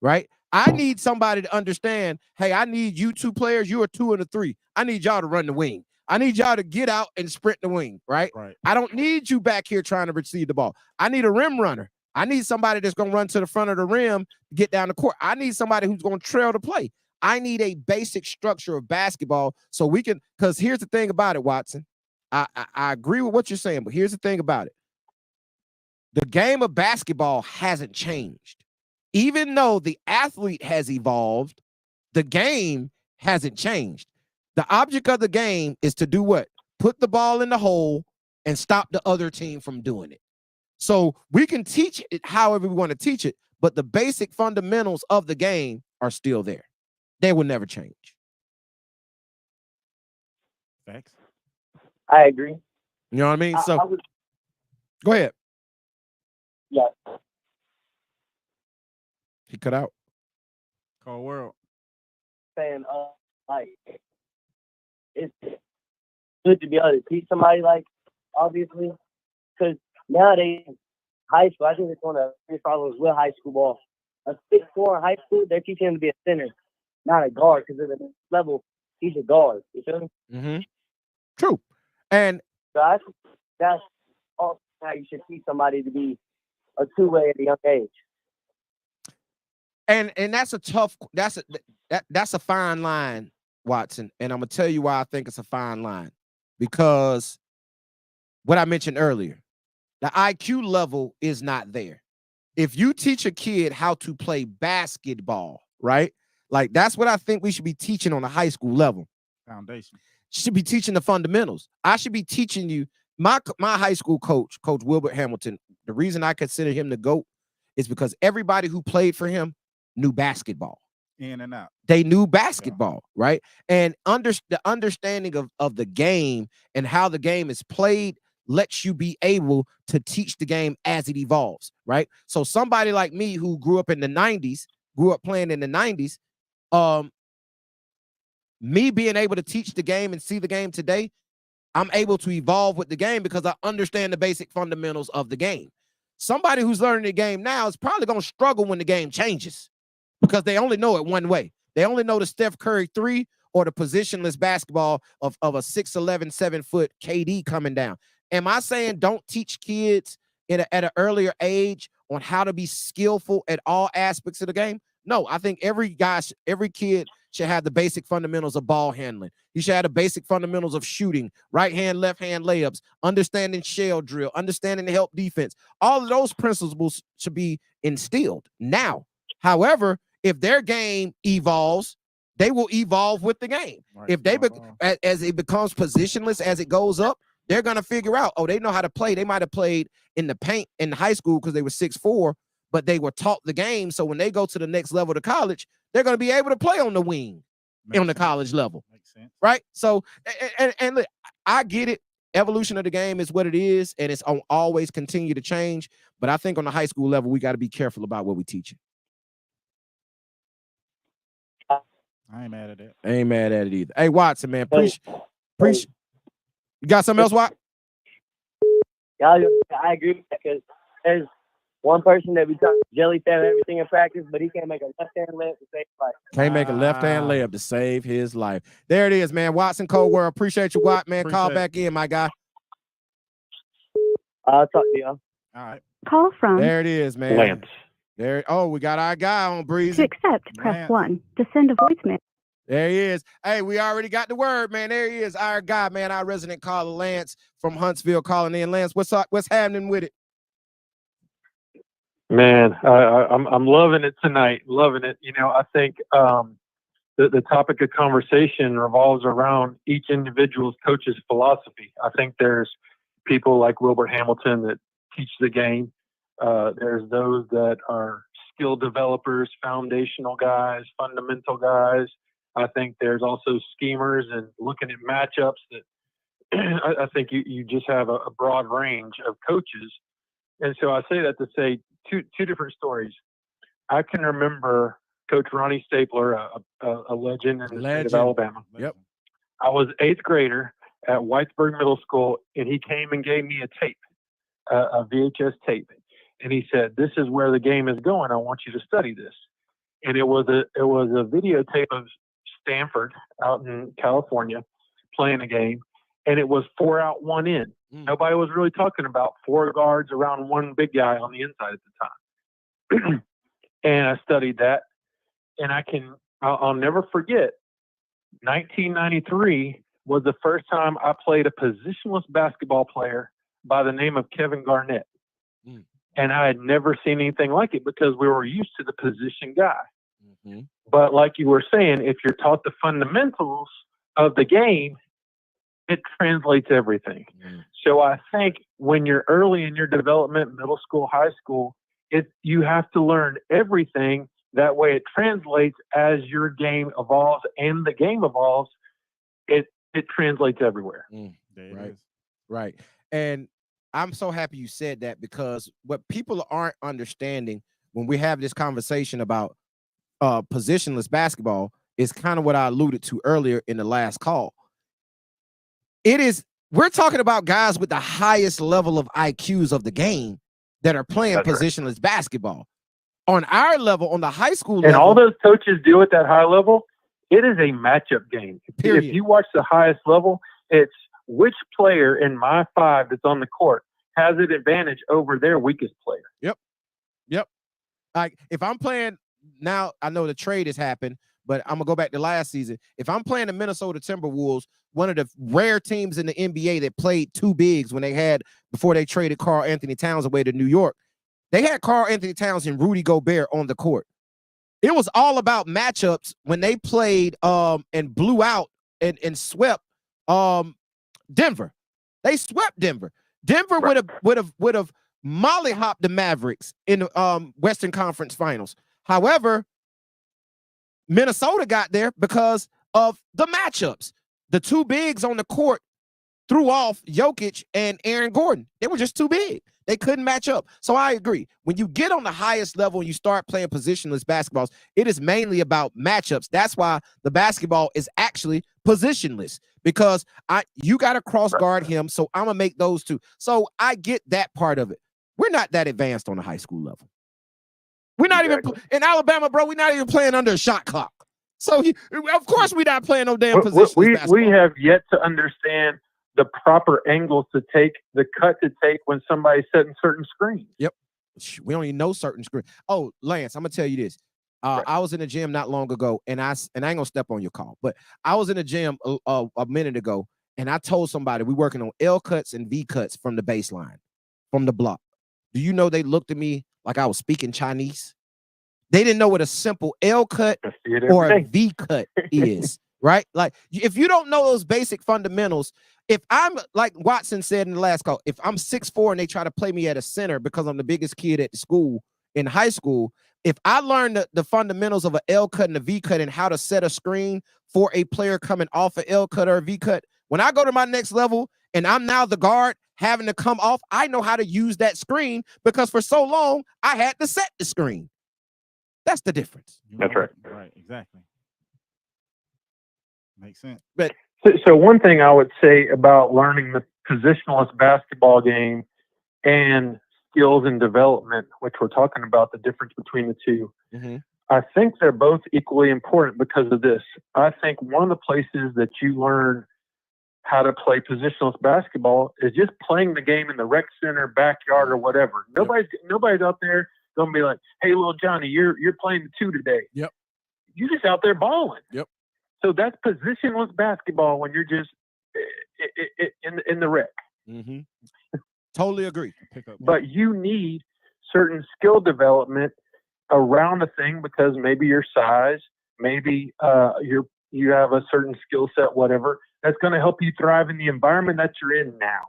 right? I need somebody to understand, hey, I need you two players. You are 2 and a 3. I need y'all to run the wing. I need y'all to get out and sprint the wing, right?
Right.
I don't need you back here trying to receive the ball. I need a rim runner. I need somebody that's going to run to the front of the rim, get down the court. I need somebody who's going to trail the play. I need a basic structure of basketball so we can, because here's the thing about it, Watson. I agree with what you're saying, but here's the thing about it. The game of basketball hasn't changed. Even though the athlete has evolved, the game hasn't changed. The object of the game is to do what? Put the ball in the hole and stop the other team from doing it. So we can teach it however we want to teach it, but the basic fundamentals of the game are still there. They will never change.
Facts.
I agree.
You know what I mean? So
I would,
go ahead.
yeah.
He cut out.
Cold world.
Saying, like, it's good to be able to teach somebody, like, obviously, because nowadays, high school, I think it's one of the biggest problems with high school ball. A 6'4" in high school, they're teaching him to be a center, not a guard, because at the next level, he's a guard. You feel me?
Mm-hmm. True. And
So that's also how you should teach somebody to be a two-way at a young age.
And that's a tough, that's a fine line, Watson. And I'm gonna tell you why I think it's a fine line. Because what I mentioned earlier, the IQ level is not there. If you teach a kid how to play basketball, right? Like that's what I think we should be teaching on a high school level.
Foundation.
Should be teaching the fundamentals. I should be teaching you. My high school coach, Coach Wilbert Hamilton, the reason I consider him the GOAT is because everybody who played for him knew basketball.
In and out.
They knew basketball, right? And the understanding of the game and how the game is played lets you be able to teach the game as it evolves, right? So somebody like me who grew up in the 90s, grew up playing in the 90s, me being able to teach the game and see the game today, I'm able to evolve with the game because I understand the basic fundamentals of the game. Somebody who's learning the game now is probably going to struggle when the game changes because they only know it one way. They only know the Steph Curry 3 or the positionless basketball of a 6'11", 7-foot KD coming down. Am I saying don't teach kids at an earlier age on how to be skillful at all aspects of the game? No, I think every kid should have the basic fundamentals of ball handling. You should have the basic fundamentals of shooting, right hand, left hand layups, understanding shell drill, understanding the help defense. All of those principles should be instilled now. However, if their game evolves, they will evolve with the game.
Right.
If they as it becomes positionless as it goes up, they're gonna figure out, oh, they know how to play. They might have played in the paint in high school because they were 6'4", but they were taught the game. So when they go to the next level to college, they're going to be able to play on the wing on the college level.
Makes sense.
Right? So, and look, I get it. Evolution of the game is what it is, and it's always continue to change. But I think on the high school level, we got to be careful about what we teach.
I ain't mad at that.
I ain't mad at it either. Hey, Watson, man, appreciate. You got something else, Wat?
Yeah, I agree with that because there's one person that we talk jelly fan everything in practice, but he can't make a left-hand layup to save his life.
Can't make a left-hand layup to save his life. There it is, man. Watson Cold World. Appreciate you, Watt, man. Call back in, my guy.
I'll talk to y'all.
All right.
Call from.
There it is, man.
Lance.
There. Oh, we got our guy on Breezy.
To accept, press 1. To send a voicemail.
There he is. Hey, we already got the word, man. There he is, our guy, man. Our resident caller, Lance from Huntsville, calling in. Lance, what's up? What's happening with it?
Man, I'm loving it tonight. Loving it. You know, I think the topic of conversation revolves around each individual's coach's philosophy. I think there's people like Wilbert Hamilton that teach the game. There's those that are skill developers, foundational guys, fundamental guys. I think there's also schemers and looking at matchups that I think you just have a broad range of coaches. And so I say that to say two different stories. I can remember Coach Ronnie Stapler, a legend in the state of Alabama.
Yep.
I was 8th grader at Whitesburg Middle School, and he came and gave me a tape, a VHS tape. and he said, "This is where the game is going. I want you to study this." And it was a videotape of Stanford out in California playing a game, and it was 4 out, 1 in. Nobody was really talking about 4 guards around 1 big guy on the inside at the time. And I studied that, and I'll never forget. 1993 was the first time I played a positionless basketball player by the name of Kevin Garnett. And I had never seen anything like it because we were used to the position guy. But like you were saying, if you're taught the fundamentals of the game, it translates everything. So I think when you're early in your development, middle school, high school, you have to learn everything. That way it translates as your game evolves and the game evolves. It translates everywhere.
Right. And I'm so happy you said that, because what people aren't understanding when we have this conversation about positionless basketball is kind of what I alluded to earlier in the last call. We're talking about guys with the highest level of IQs of the game that are playing positionless basketball. On our level, on the high school level,
and all those coaches do at that high level, it is a matchup game.
Period.
If you watch the highest level, it's which player in my 5 that's on the court has an advantage over their weakest player.
Yep. Like if I'm playing now, I know the trade has happened, but I'm gonna go back to last season. If I'm playing the Minnesota Timberwolves, one of the rare teams in the NBA that played 2 bigs before they traded Karl Anthony Towns away to New York, they had Karl Anthony Towns and Rudy Gobert on the court. It was all about matchups when they played and blew out and swept Denver. They swept Denver. Denver would have mollyhopped the Mavericks in the Western Conference Finals. However, Minnesota got there because of the matchups. The 2 bigs on the court threw off Jokic and Aaron Gordon. They were just too big. They couldn't match up. So I agree. When you get on the highest level and you start playing positionless basketballs, it is mainly about matchups. That's why the basketball is actually positionless, because you got to cross guard him. So I'm going to make those 2. So I get that part of it. We're not that advanced on the high school level. We're not even in Alabama, bro. We're not even playing under a shot clock. So of course we're not playing no damn positionless basketball.
We have yet to understand the proper angles to take, the cut to take when somebody's setting certain screens.
Yep. We don't even know certain screens. Oh, Lance, I'm gonna tell you this. I was in the gym not long ago, and I ain't gonna step on your call, but I was in the gym a minute ago, and I told somebody we're working on L cuts and V cuts from the baseline, from the block. Do you know they looked at me like I was speaking Chinese? They didn't know what a simple L cut or a V cut is, right? Like if you don't know those basic fundamentals, if I'm like Watson said in the last call, if I'm 6'4" and they try to play me at a center because I'm the biggest kid at the school in high school, if I learn the fundamentals of an L cut and a V cut and how to set a screen for a player coming off an L cut or a V cut, when I go to my next level and I'm now the guard having to come off, I know how to use that screen because for so long I had to set the screen. That's the difference.
That's right.
Right, exactly. Makes sense.
But
so one thing I would say about learning the positionless basketball game and skills and development, which we're talking about the difference between the 2, I think they're both equally important because of this. I think one of the places that you learn how to play positionless basketball is just playing the game in the rec center, backyard, or whatever. Nobody's out there gonna be like, "Hey, little Johnny, you're playing the 2 today."
Yep.
You're just out there balling.
Yep.
So that's positionless basketball when you're just in the rec.
Totally agree.
But you need certain skill development around a thing because maybe your size, maybe you have a certain skill set, whatever, that's going to help you thrive in the environment that you're in now.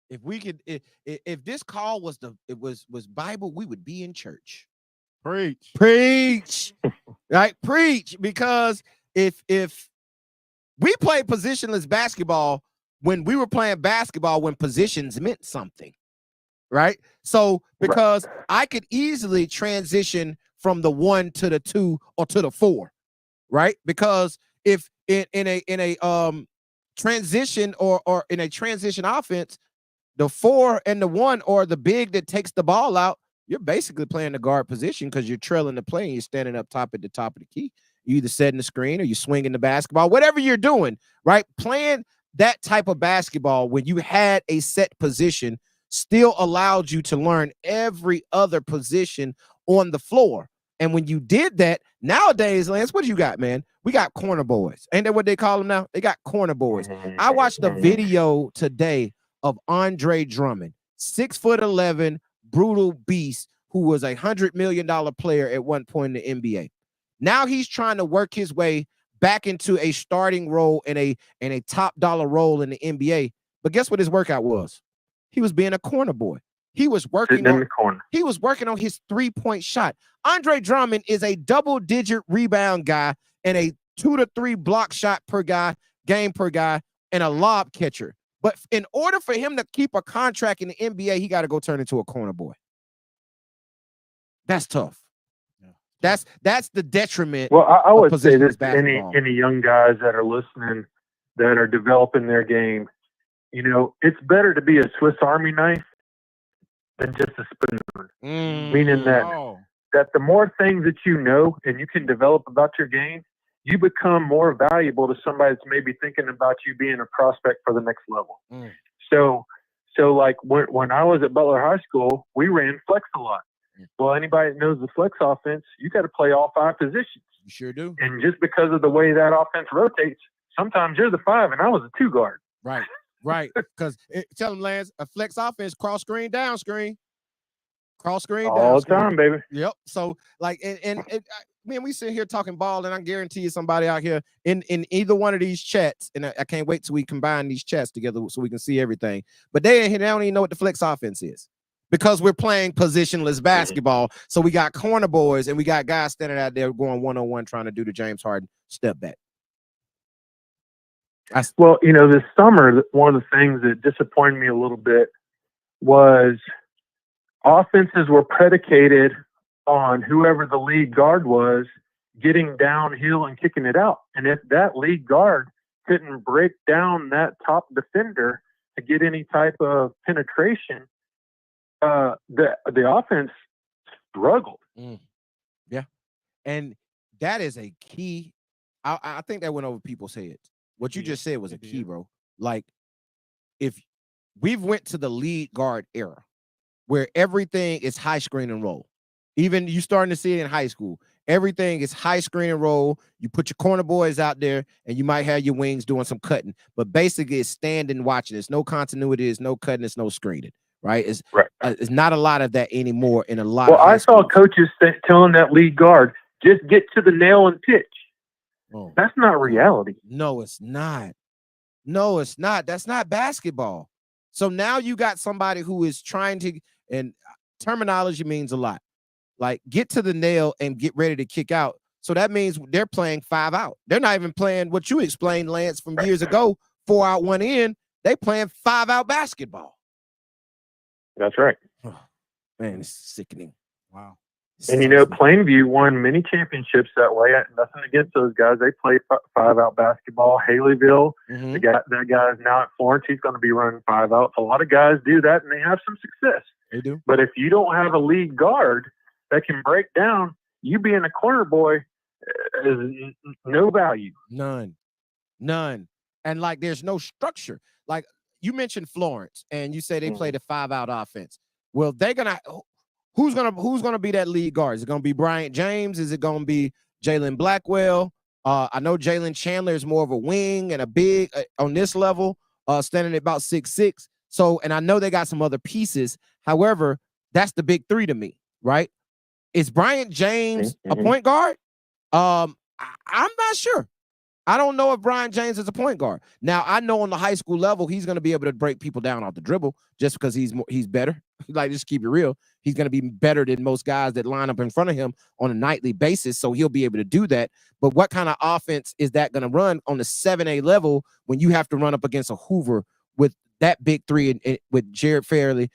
If we could, if this call was Bible, we would be in church. Preach, right? Preach, because if we played positionless basketball when we were playing basketball when positions meant something, right? So because I could easily transition from the 1 to the 2 or to the 4, right? Because if in a transition or in a transition offense, the 4 and the 1 or the big that takes the ball out, you're basically playing the guard position because you're trailing the play and you're standing up top at the top of the key. You either setting the screen or you're swinging the basketball, whatever you're doing, right? Playing that type of basketball when you had a set position still allowed you to learn every other position on the floor. And when you did that, nowadays, Lance, what do you got, man? We got corner boys. Ain't that what they call them now? They got corner boys. I watched a video today of Andre Drummond, 6'11", brutal beast, who was $100 million player at one point in the NBA. Now he's trying to work his way back into a starting role and a top dollar role in the NBA. But guess what his workout was? He was being a corner boy. He was working
in the corner.
He was working on his 3-point shot. Andre Drummond is a double-digit rebound guy and a 2 to 3 block shot per game per guy, and a lob catcher. But in order for him to keep a contract in the NBA, he got to go turn into a corner boy. That's tough. Yeah. That's the detriment.
Well, I would say
this
that any young guys that are listening that are developing their game, you know, it's better to be a Swiss Army knife than just a spoon. Meaning that the more things that you know and you can develop about your game, you become more valuable to somebody that's maybe thinking about you being a prospect for the next level. So like when I was at Butler High School, we ran flex a lot. Well, anybody that knows the flex offense, you got to play all 5 positions.
You sure do.
And just because of the way that offense rotates, sometimes you're the 5 and I was a 2 guard.
Right. Right. Because tell them, Lance, a flex offense, cross screen, down screen. Cross screen, down
all the
screen.
time, baby.
Yep. So like, man, we sit here talking ball, and I guarantee you somebody out here in either one of these chats, and I can't wait till we combine these chats together so we can see everything. But they don't even know what the flex offense is, because we're playing positionless basketball. So we got corner boys and we got guys standing out there going one-on-one trying to do the James Harden step back.
Well, you know, this summer, one of the things that disappointed me a little bit was offenses were predicated on whoever the lead guard was getting downhill and kicking it out. And if that lead guard couldn't break down that top defender to get any type of penetration, the offense struggled.
Yeah. And that is a key. I think that went over people's heads. What you just said was a key, bro. Like, if we've went to the lead guard era where everything is high screen and roll. Even you starting to see it in high school. Everything is high screen and roll. You put your corner boys out there and you might have your wings doing some cutting, but basically it's standing watching. There's no continuity, there's no cutting, there's no screening, right? It's not a lot of that anymore in a lot of high
saw coaches telling that lead guard, just get to the nail and pitch. Oh. That's not reality.
No, it's not. No, it's not. That's not basketball. So now you got somebody who is trying to, and terminology means a lot. Like, get to the nail and get ready to kick out. So that means they're playing 5 out. They're not even playing what you explained, Lance, from years ago, 4 out, 1 in. They playing 5 out basketball.
That's right.
Oh, man, it's sickening. Wow.
And, you know, Plainview won many championships that way. Nothing against those guys. They play 5 out basketball. Haleyville, that guy is now at Florence. He's going to be running 5 out. A lot of guys do that, and they have some success.
They do.
But if you don't have a lead guard that can break down, you being a corner boy is no value.
None. And, like, there's no structure. Like, you mentioned Florence, and you say they played a 5 out offense. Well, they're going to – Who's gonna be that lead guard? Is it gonna be Bryant James? Is it gonna be Jalen Blackwell? I know Jalen Chandler is more of a wing and a big on this level, standing at about 6'6". So, and I know they got some other pieces. However, that's the big 3 to me, right? Is Bryant James a point guard? I'm not sure. I don't know if Brian James is a point guard. Now, I know on the high school level, he's going to be able to break people down off the dribble just because he's better. Like, just keep it real. He's going to be better than most guys that line up in front of him on a nightly basis, so he'll be able to do that. But what kind of offense is that going to run on the 7A level when you have to run up against a Hoover with that big three with Jared Fairley,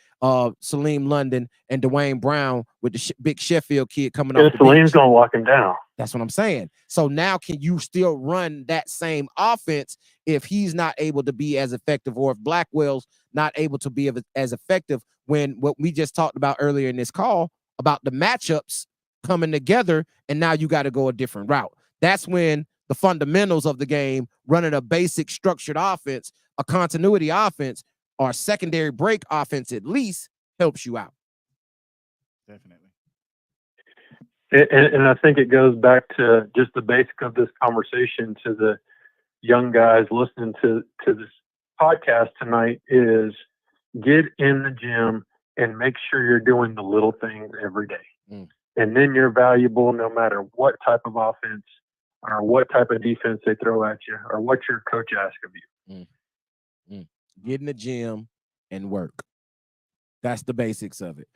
Salim London, and Dwayne Brown with the big Sheffield kid coming off the
Salim's
bench.
going to lock him down.
That's what I'm saying. So now can you still run that same offense if he's not able to be as effective, or if Blackwell's not able to be as effective, when what we just talked about earlier in this call about the matchups coming together, and now you got to go a different route. That's when the fundamentals of the game, running a basic structured offense, a continuity offense, or a secondary break offense at least, helps you out.
Definitely.
And I think it goes back to just the basic of this conversation to the young guys listening to this podcast tonight is get in the gym and make sure you're doing the little things every day. And then you're valuable no matter what type of offense or what type of defense they throw at you or what your coach asks of you.
Get in the gym and work. That's the basics of it.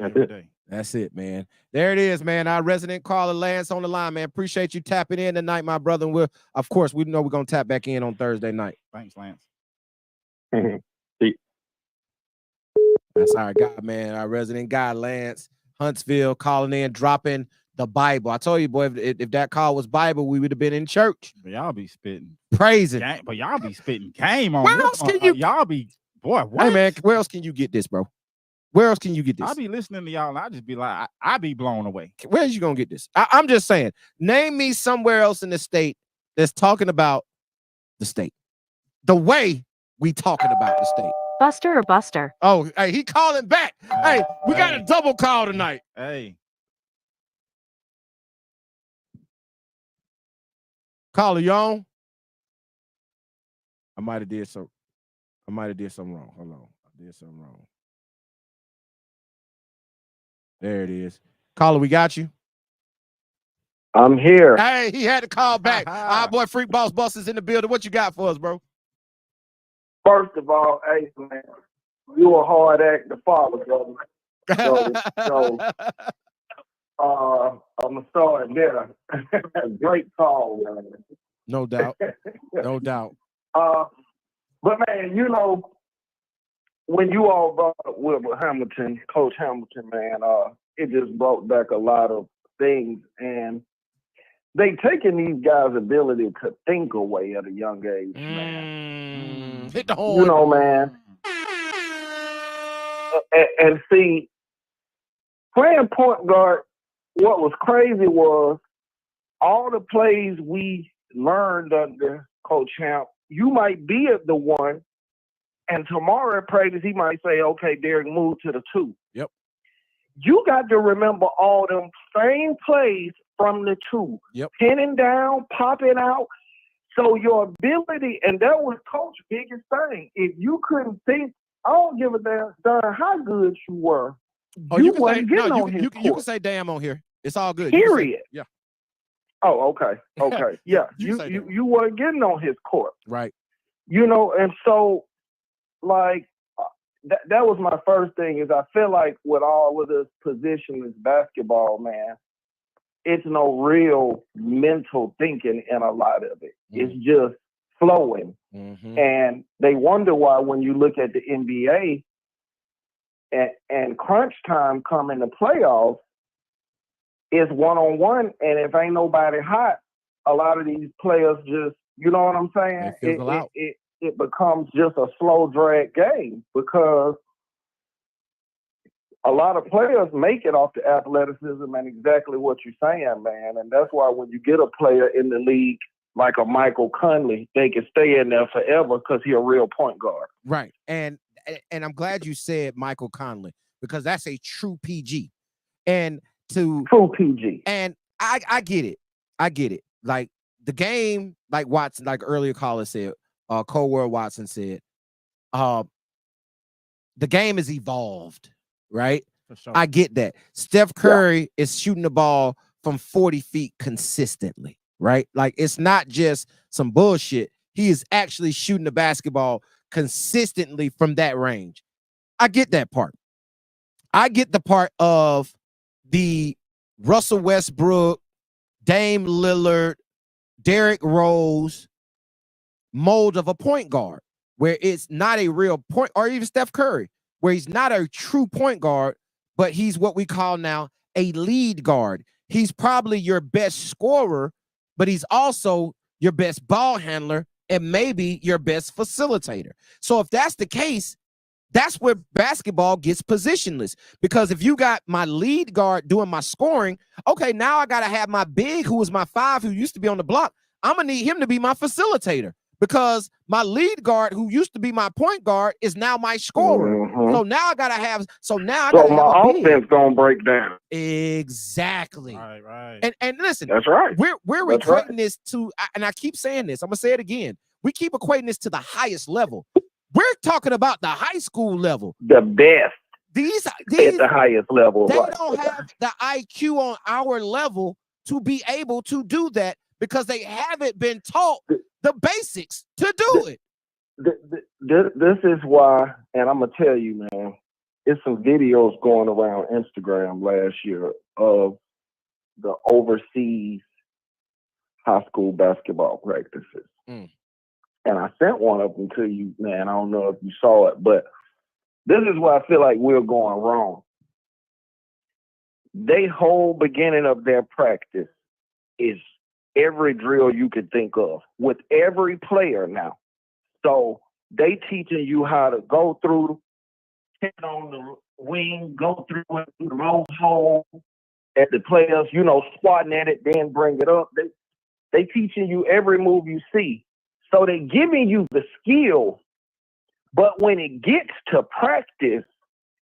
That's it, man. There it is, man. Our resident caller, Lance, on the line, man. Appreciate you tapping in tonight, my brother. And we'll, of course, we know we're going to tap back in on Thursday night.
Thanks, Lance.
That's our guy, man. Our resident guy, Lance Huntsville, calling in, dropping the Bible. I told you, boy, if that call was Bible, we would have been in church.
But y'all be spitting.
Praising.
But y'all be spitting game on
Where else can you?
Y'all be, boy, what?
Hey, man, where else can you get this, bro? Where else can you get this?
I be listening to y'all and I just be like, I be blown away.
Where's you going to get this? I'm just saying, name me somewhere else in the state that's talking about the state the way we talking about the state.
Buster or Buster?
Oh, hey, he calling back. Hey, we got a double call tonight.
Hey.
Caller, you on? I might have did something wrong. Hold on. I did something wrong. There it is. Caller, we got you.
I'm here.
Hey, he had to call back. Our boy Freak Boss Bus is in the building. What you got for us, bro?
First of all, hey, man, you a hard act to follow, brother. So I'm going to start there. Great call, man.
No doubt. No doubt.
But, man, you know, when you all brought up Wilbur Hamilton, Coach Hamilton, man, it just brought back a lot of things. And they taking these guys' ability to think away at a young age, man.
Hit the horn.
You know, man. And see, playing point guard, what was crazy was all the plays we learned under Coach Hamp, you might be at the one, and tomorrow at practice, he might say, okay, Derek, move to the 2.
Yep.
You got to remember all them same plays from the 2.
Yep.
Pinning down, popping out. So your ability, and that was Coach's biggest thing. If you couldn't think, I don't give a damn how good you were.
Oh, you can say damn on here. It's all good.
Period.
Yeah.
Oh, okay. Okay. Yeah. you weren't getting on his court.
Right.
You know, and so like that was my first thing is I feel like with all of this positionless basketball, man, it's no real mental thinking in a lot of it. It's just flowing. And they wonder why when you look at the NBA and crunch time come in the playoffs, it's one-on-one, and if ain't nobody hot, a lot of these players just, you know what I'm saying? It becomes just a slow drag game because a lot of players make it off the athleticism and exactly what you're saying, man. And that's why when you get a player in the league like a Michael Conley, they can stay in there forever because he's a real point guard.
Right. And I'm glad you said Michael Conley because that's a true PG. And true
PG.
And I get it. I get it. Like the game, like Watson, like earlier caller said, Colwell Watson said, the game has evolved, right? For sure. I get that. Steph Curry is shooting the ball from 40 feet consistently, right? Like it's not just some bullshit. He is actually shooting the basketball consistently from that range. I get that part. I get the part of the Russell Westbrook, Dame Lillard, Derrick Rose mold of a point guard. where it's not a real point, or even Steph Curry, where he's not a true point guard, but he's what we call now a lead guard. He's probably your best scorer, but he's also your best ball handler and maybe your best facilitator. So if that's the case, that's where basketball gets positionless. Because if you got my lead guard doing my scoring, okay, now I got to have my big, who was my 5, who used to be on the block. I'm going to need him to be my facilitator, because my lead guard, who used to be my point guard, is now my scorer. So now I got to have, so now I got to have
my
a
offense going to break down.
Exactly.
Right.
And listen,
That's right.
We're equating this to, and I keep saying this, I'm going to say it again. We keep equating this to the highest level. We're talking about the high school level.
The best.
These
at the highest level.
They don't have the IQ on our level to be able to do that, because they haven't been taught the basics to do it.
This is why, and I'm going to tell you, man, it's some videos going around Instagram last year of the overseas high school basketball practices. And I sent one of them to you, man. I don't know if you saw it, but this is where I feel like we're going wrong. They whole beginning of their practice is every drill you could think of with every player now. So they teaching you how to go through, hit on the wing, go through it, through the long hole at the players, squatting at it, then bring it up. They teaching you every move you see. So they're giving you the skill, but when it gets to practice,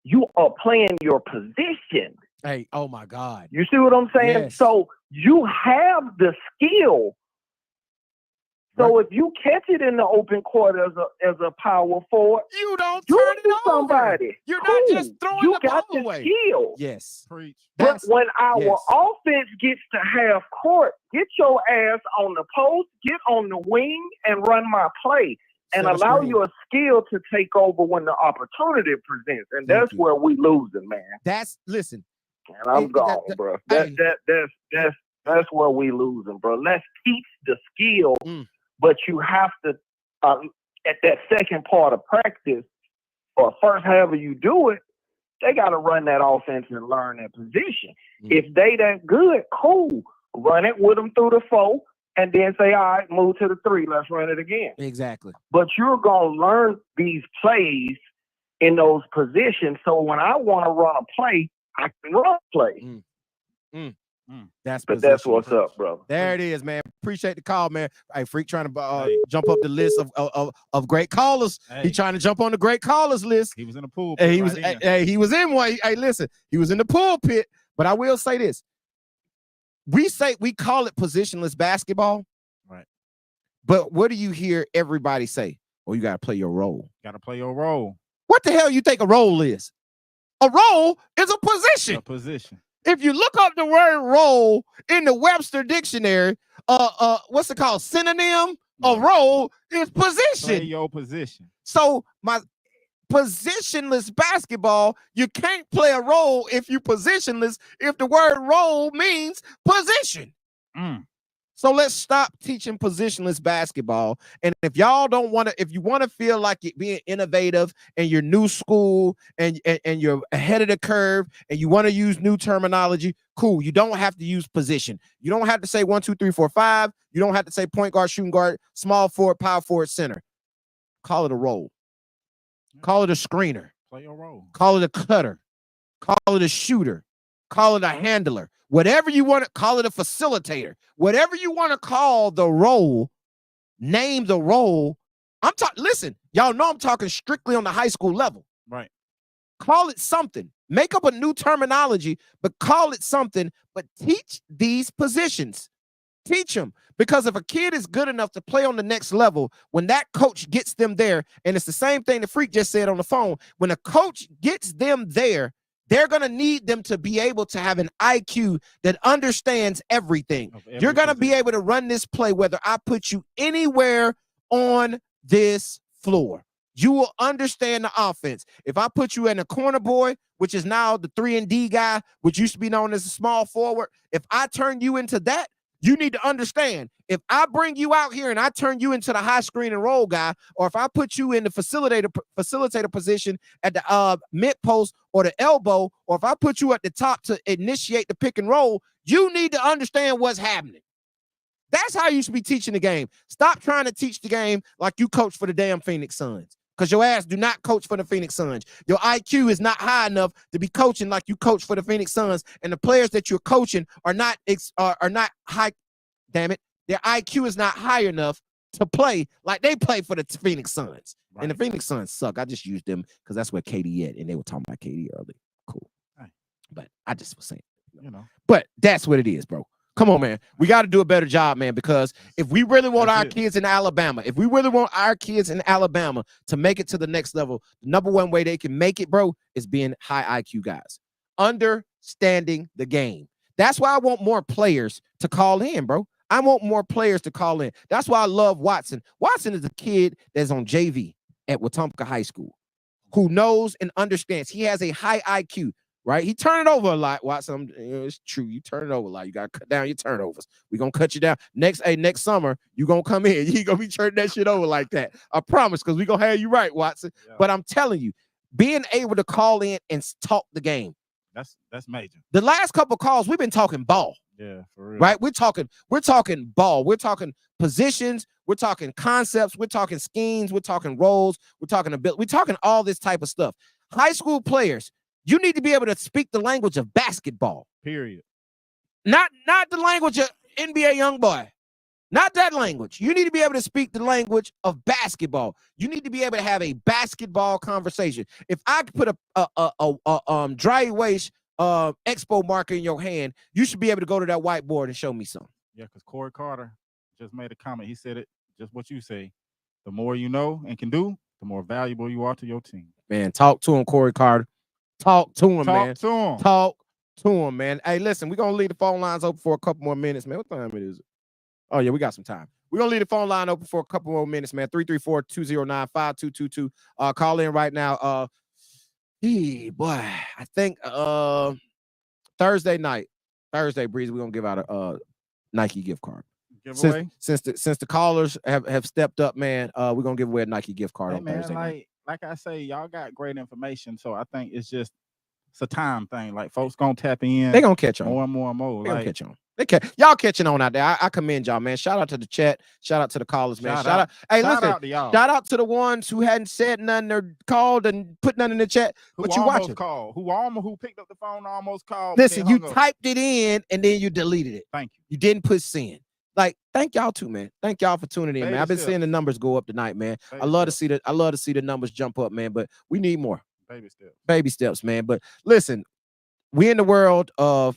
you are playing your position.
Hey, oh my God.
You see what I'm saying?
Yes.
So you have the skill. So if you catch it in the open court as a power forward,
you don't turn it over.
Somebody.
You're not just throwing the ball away.
Skill.
Yes.
Preach.
But when our offense gets to half court, get your ass on the post, get on the wing, and run my play. And allow your skill to take over when the opportunity presents. And that's where we losing, man.
Listen.
And I'm gone, bro. That's where we losing, bro. Let's teach the skill, but you have to, at that second part of practice, or first, however you do it, they got to run that offense and learn that position. If they that good, cool. Run it with them through the 4, and then say, all right, move to the 3. Let's run it again.
Exactly.
But you're going to learn these plays in those positions. So when I want to run a play, I can run a play.
That's
what's up, brother.
There it is, man. Appreciate the call, man. Hey, Freak trying to jump up the list of great callers. He trying to jump on the great callers list.
He was in the pool.
Hey, he was in one. Hey, listen, he was in the pulpit. But I will say this: we call it positionless basketball,
right?
But what do you hear everybody say? Oh, you got to play your role.
Got to play your role.
What the hell you think a role is? A role is a position.
A position.
If you look up the word role in the Webster dictionary, what's it called? Synonym of role is position.
Play your position.
So my positionless basketball, you can't play a role if you positionless, if the word role means position. So let's stop teaching positionless basketball. And if y'all don't want to, if you want to feel like you're being innovative and you're new school and you're ahead of the curve and you want to use new terminology, cool. You don't have to use position. You don't have to say 1, 2, 3, 4, 5. You don't have to say point guard, shooting guard, small forward, power forward, center. Call it a role. Call it a screener.
Play your role.
Call it a cutter. Call it a shooter. Call it a handler. Whatever you want to call it, a facilitator. Whatever you want to call the role, name the role. I'm talking. Listen, y'all know I'm talking strictly on the high school level.
Right.
Call it something. Make up a new terminology, but call it something. But teach these positions. Teach them. Because if a kid is good enough to play on the next level, when that coach gets them there, and it's the same thing the Freak just said on the phone, when a coach gets them there, they're going to need them to be able to have an IQ that understands everything. You're going to be able to run this play whether I put you anywhere on this floor. You will understand the offense. If I put you in a corner boy, which is now the 3-and-D guy, which used to be known as a small forward, if I turn you into that, You need to understand, if I bring you out here and I turn you into the high screen and roll guy, or if I put you in the facilitator position at the mid post or the elbow, or if I put you at the top to initiate the pick and roll, you need to understand what's happening. That's how you should be teaching the game. Stop trying to teach the game like you coach for the damn Phoenix Suns, because your ass do not coach for the Phoenix Suns. Your IQ is not high enough to be coaching like you coach for the Phoenix Suns, and the players that you're coaching are not high. Damn it, their IQ is not high enough to play like they play for the Phoenix Suns. Right. And the Phoenix Suns suck. I just used them because that's where KD at, and they were talking about KD earlier. Cool, right. But I just was saying, But that's what it is, bro. Come on, man. We got to do a better job, man, because if we really want our kids in Alabama, to make it to the next level, the number one way they can make it, bro, is being high IQ guys. Understanding the game. That's why I want more players to call in, bro. I want more players to call in. That's why I love Watson. Watson is a kid that's on JV at Wetumpka High School who knows and understands. He has a high IQ. Right? He turned it over a lot, Watson. It's true. You turn it over a lot. You got to cut down your turnovers. We're going to cut you down. Next summer, you're going to come in. You're going to be turning that shit over like that. I promise, because we're going to have you right, Watson. Yeah. But I'm telling you, being able to call in and talk the game.
That's major.
The last couple of calls, we've been talking ball.
Yeah, for real.
Right? We're talking ball. We're talking positions. We're talking concepts. We're talking schemes. We're talking roles. We're talking ability. We're talking all this type of stuff. High school players, you need to be able to speak the language of basketball.
Period.
Not the language of NBA YoungBoy. Not that language. You need to be able to speak the language of basketball. You need to be able to have a basketball conversation. If I could put a dry erase expo marker in your hand, you should be able to go to that whiteboard and show me something.
Yeah, because Corey Carter just made a comment. He said it just what you say. The more you know and can do, the more valuable you are to your team.
Man, talk to him, Corey Carter. Talk to him, man.
Talk
to him, man. Hey, listen, we're going to leave the phone lines open for a couple more minutes, man. What time it is? Oh, yeah, we got some time. We're going to leave the phone line open for a couple more minutes, man. 334-209-5222. Call in right now. Boy, I think Thursday, Breezy, we're going to give out a Nike gift card.
Giveaway?
Since the callers have stepped up, man, we're going to give away a Nike gift card on Thursday night.
Like I say, y'all got great information, so I think it's a time thing. Like, folks gonna tap in.
They gonna catch on
more and more and more.
They gonna catch on. Y'all catching on out there. I commend y'all, man. Shout out to the chat. Shout out to the callers, man. Shout out. Hey, listen. Out to y'all. Shout out to the ones who hadn't said nothing or called and put nothing in the chat. But you watching?
Who picked up the phone almost called.
Listen, you typed it in and then you deleted it.
Thank you.
You didn't put send. Like, thank y'all too, man. Thank y'all for tuning in, man. I've been seeing the numbers go up tonight, man. I love to see the numbers jump up, man. But we need more. Baby steps, man. But listen, we in the world of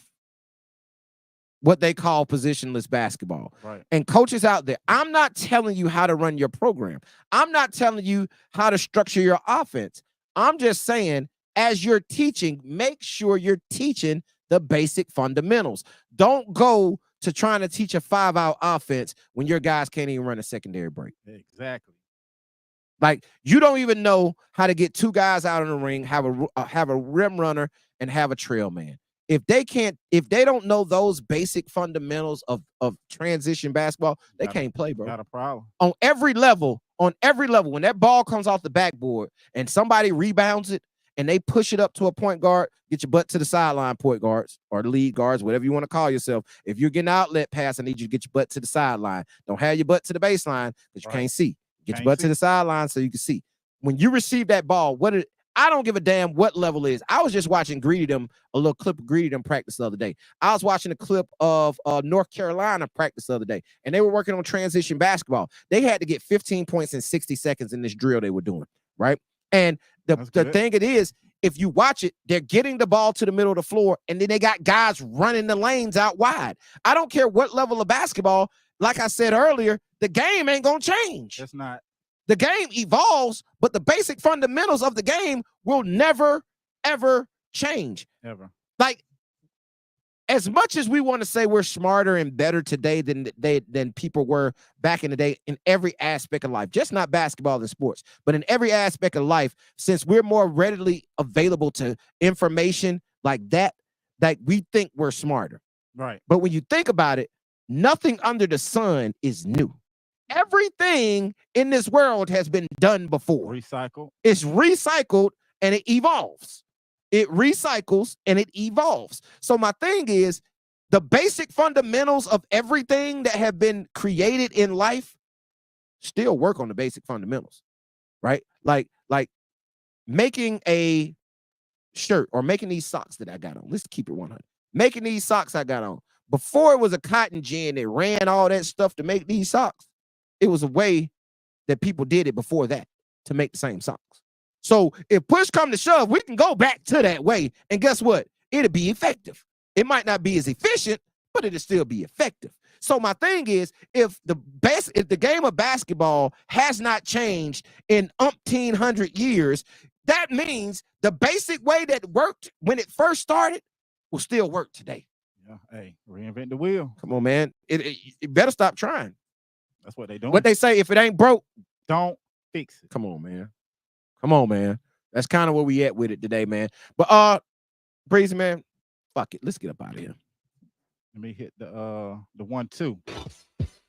what they call positionless basketball.
Right.
And coaches out there, I'm not telling you how to run your program. I'm not telling you how to structure your offense. I'm just saying, as you're teaching, make sure you're teaching the basic fundamentals. Don't go to trying to teach a 5-out offense when your guys can't even run a secondary break.
Exactly.
Like, you don't even know how to get two guys out in the ring, have a rim runner, and have a trail man. If they don't know those basic fundamentals of transition basketball, they can't play, bro.
Got a problem.
On every level, when that ball comes off the backboard and somebody rebounds it and they push it up to a point guard, get your butt to the sideline, point guards or the lead guards, whatever you want to call yourself. If you're getting outlet pass, I need you to get your butt to the sideline. Don't have your butt to the baseline because you can't see. Get your butt to the sideline so you can see. When you receive that ball, I don't give a damn what level it is. I was just watching a little clip of Greedy them practice the other day. I was watching a clip of North Carolina practice the other day, and they were working on transition basketball. They had to get 15 points in 60 seconds in this drill they were doing, right? And the thing it is, if you watch it, they're getting the ball to the middle of the floor, and then they got guys running the lanes out wide. I don't care what level of basketball. Like I said earlier, the game ain't going to change.
It's not.
The game evolves, but the basic fundamentals of the game will never, ever change.
Ever.
Like, as much as we want to say we're smarter and better today than people were back in the day in every aspect of life, just not basketball and sports, but in every aspect of life, since we're more readily available to information like that, like we think we're smarter.
Right.
But when you think about it, Nothing under the sun is new. Everything in this world has been done before.
Recycle.
It's recycled and it evolves. It recycles and it evolves. So my thing is, the basic fundamentals of everything that have been created in life still work on the basic fundamentals, right? Like making a shirt or making these socks that I got on. Let's keep it 100. Making these socks I got on. Before it was a cotton gin that ran all that stuff to make these socks, it was a way that people did it before that to make the same socks. So if push come to shove, we can go back to that way. And guess what? It'll be effective. It might not be as efficient, but it'll still be effective. So my thing is, if the game of basketball has not changed in umpteen hundred years, that means the basic way that worked when it first started will still work today.
Yeah, hey, reinvent the wheel.
Come on, man. It better stop trying.
That's what they doing.
What they say, if it ain't broke,
don't fix it.
Come on, man. Come on, man. That's kind of where we at with it today, man. But Breezy, man, fuck it. Let's get up out of here.
Let me hit the 1-2.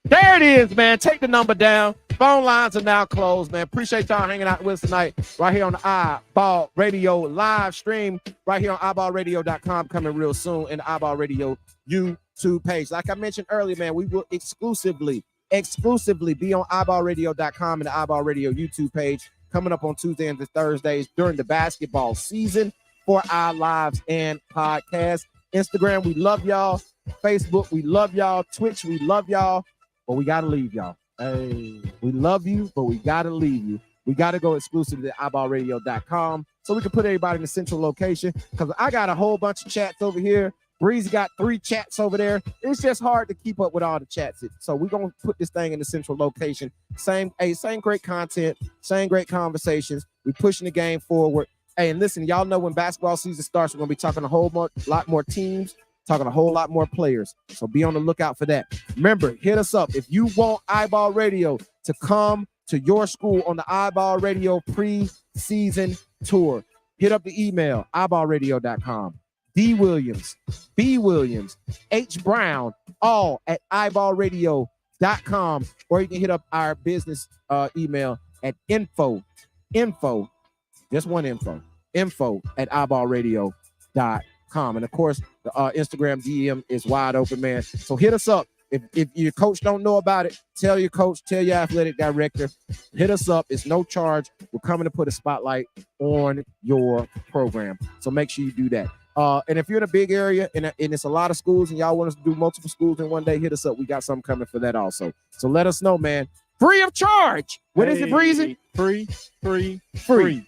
There it is, man. Take the number down. Phone lines are now closed, man. Appreciate y'all hanging out with us tonight right here on the iBALL Radio live stream right here on iBallRadio.com, coming real soon, and the iBALL Radio YouTube page. Like I mentioned earlier, man, we will exclusively be on iBallRadio.com and the iBALL Radio YouTube page coming up on Tuesday and Thursdays during the basketball season for our lives and podcasts. Instagram, we love y'all. Facebook, we love y'all. Twitch, we love y'all. But we got to leave y'all. Hey, we love you, but we got to leave you. We got to go exclusive to iBallRadio.com so we can put everybody in the central location, because I got a whole bunch of chats over here. Breezy got 3 chats over there. It's just hard to keep up with all the chats. So we're going to put this thing in the central location. Same great content, same great conversations. We pushing the game forward. Hey, and listen, y'all know when basketball season starts, we're going to be talking a lot more teams, talking a whole lot more players. So be on the lookout for that. Remember, hit us up. If you want iBALL Radio to come to your school on the iBALL Radio pre-season tour, hit up the email, iBallRadio.com. D. Williams, B. Williams, H. Brown, all at iBallRadio.com. Or you can hit up our business email at info, just one info at iBallRadio.com. And of course, the Instagram DM is wide open, man. So hit us up. If your coach don't know about it, tell your coach, tell your athletic director. Hit us up. It's no charge. We're coming to put a spotlight on your program. So make sure you do that. And if you're in a big area and it's a lot of schools and y'all want us to do multiple schools in one day, hit us up. We got something coming for that also. So let us know, man. Free of charge. What is it, Breezy?
Free.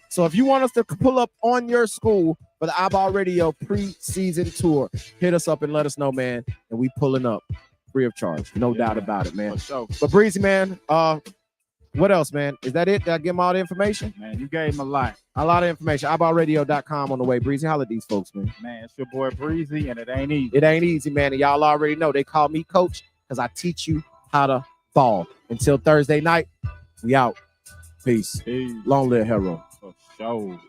So if you want us to pull up on your school for the iBALL Radio pre-season tour, hit us up and let us know, man. And we pulling up free of charge. No doubt about it, man.
Sure.
But Breezy, man, what else, man? Is that it? Did I give them all the information?
Man, you gave them a lot.
A lot of information. iBallRadio.com on the way. Breezy, holla at these folks, man.
Man, it's your boy Breezy, and it ain't easy.
It ain't easy, man. And y'all already know they call me coach because I teach you how to ball. Until Thursday night, we out. Peace. Long live Hero.
For sure.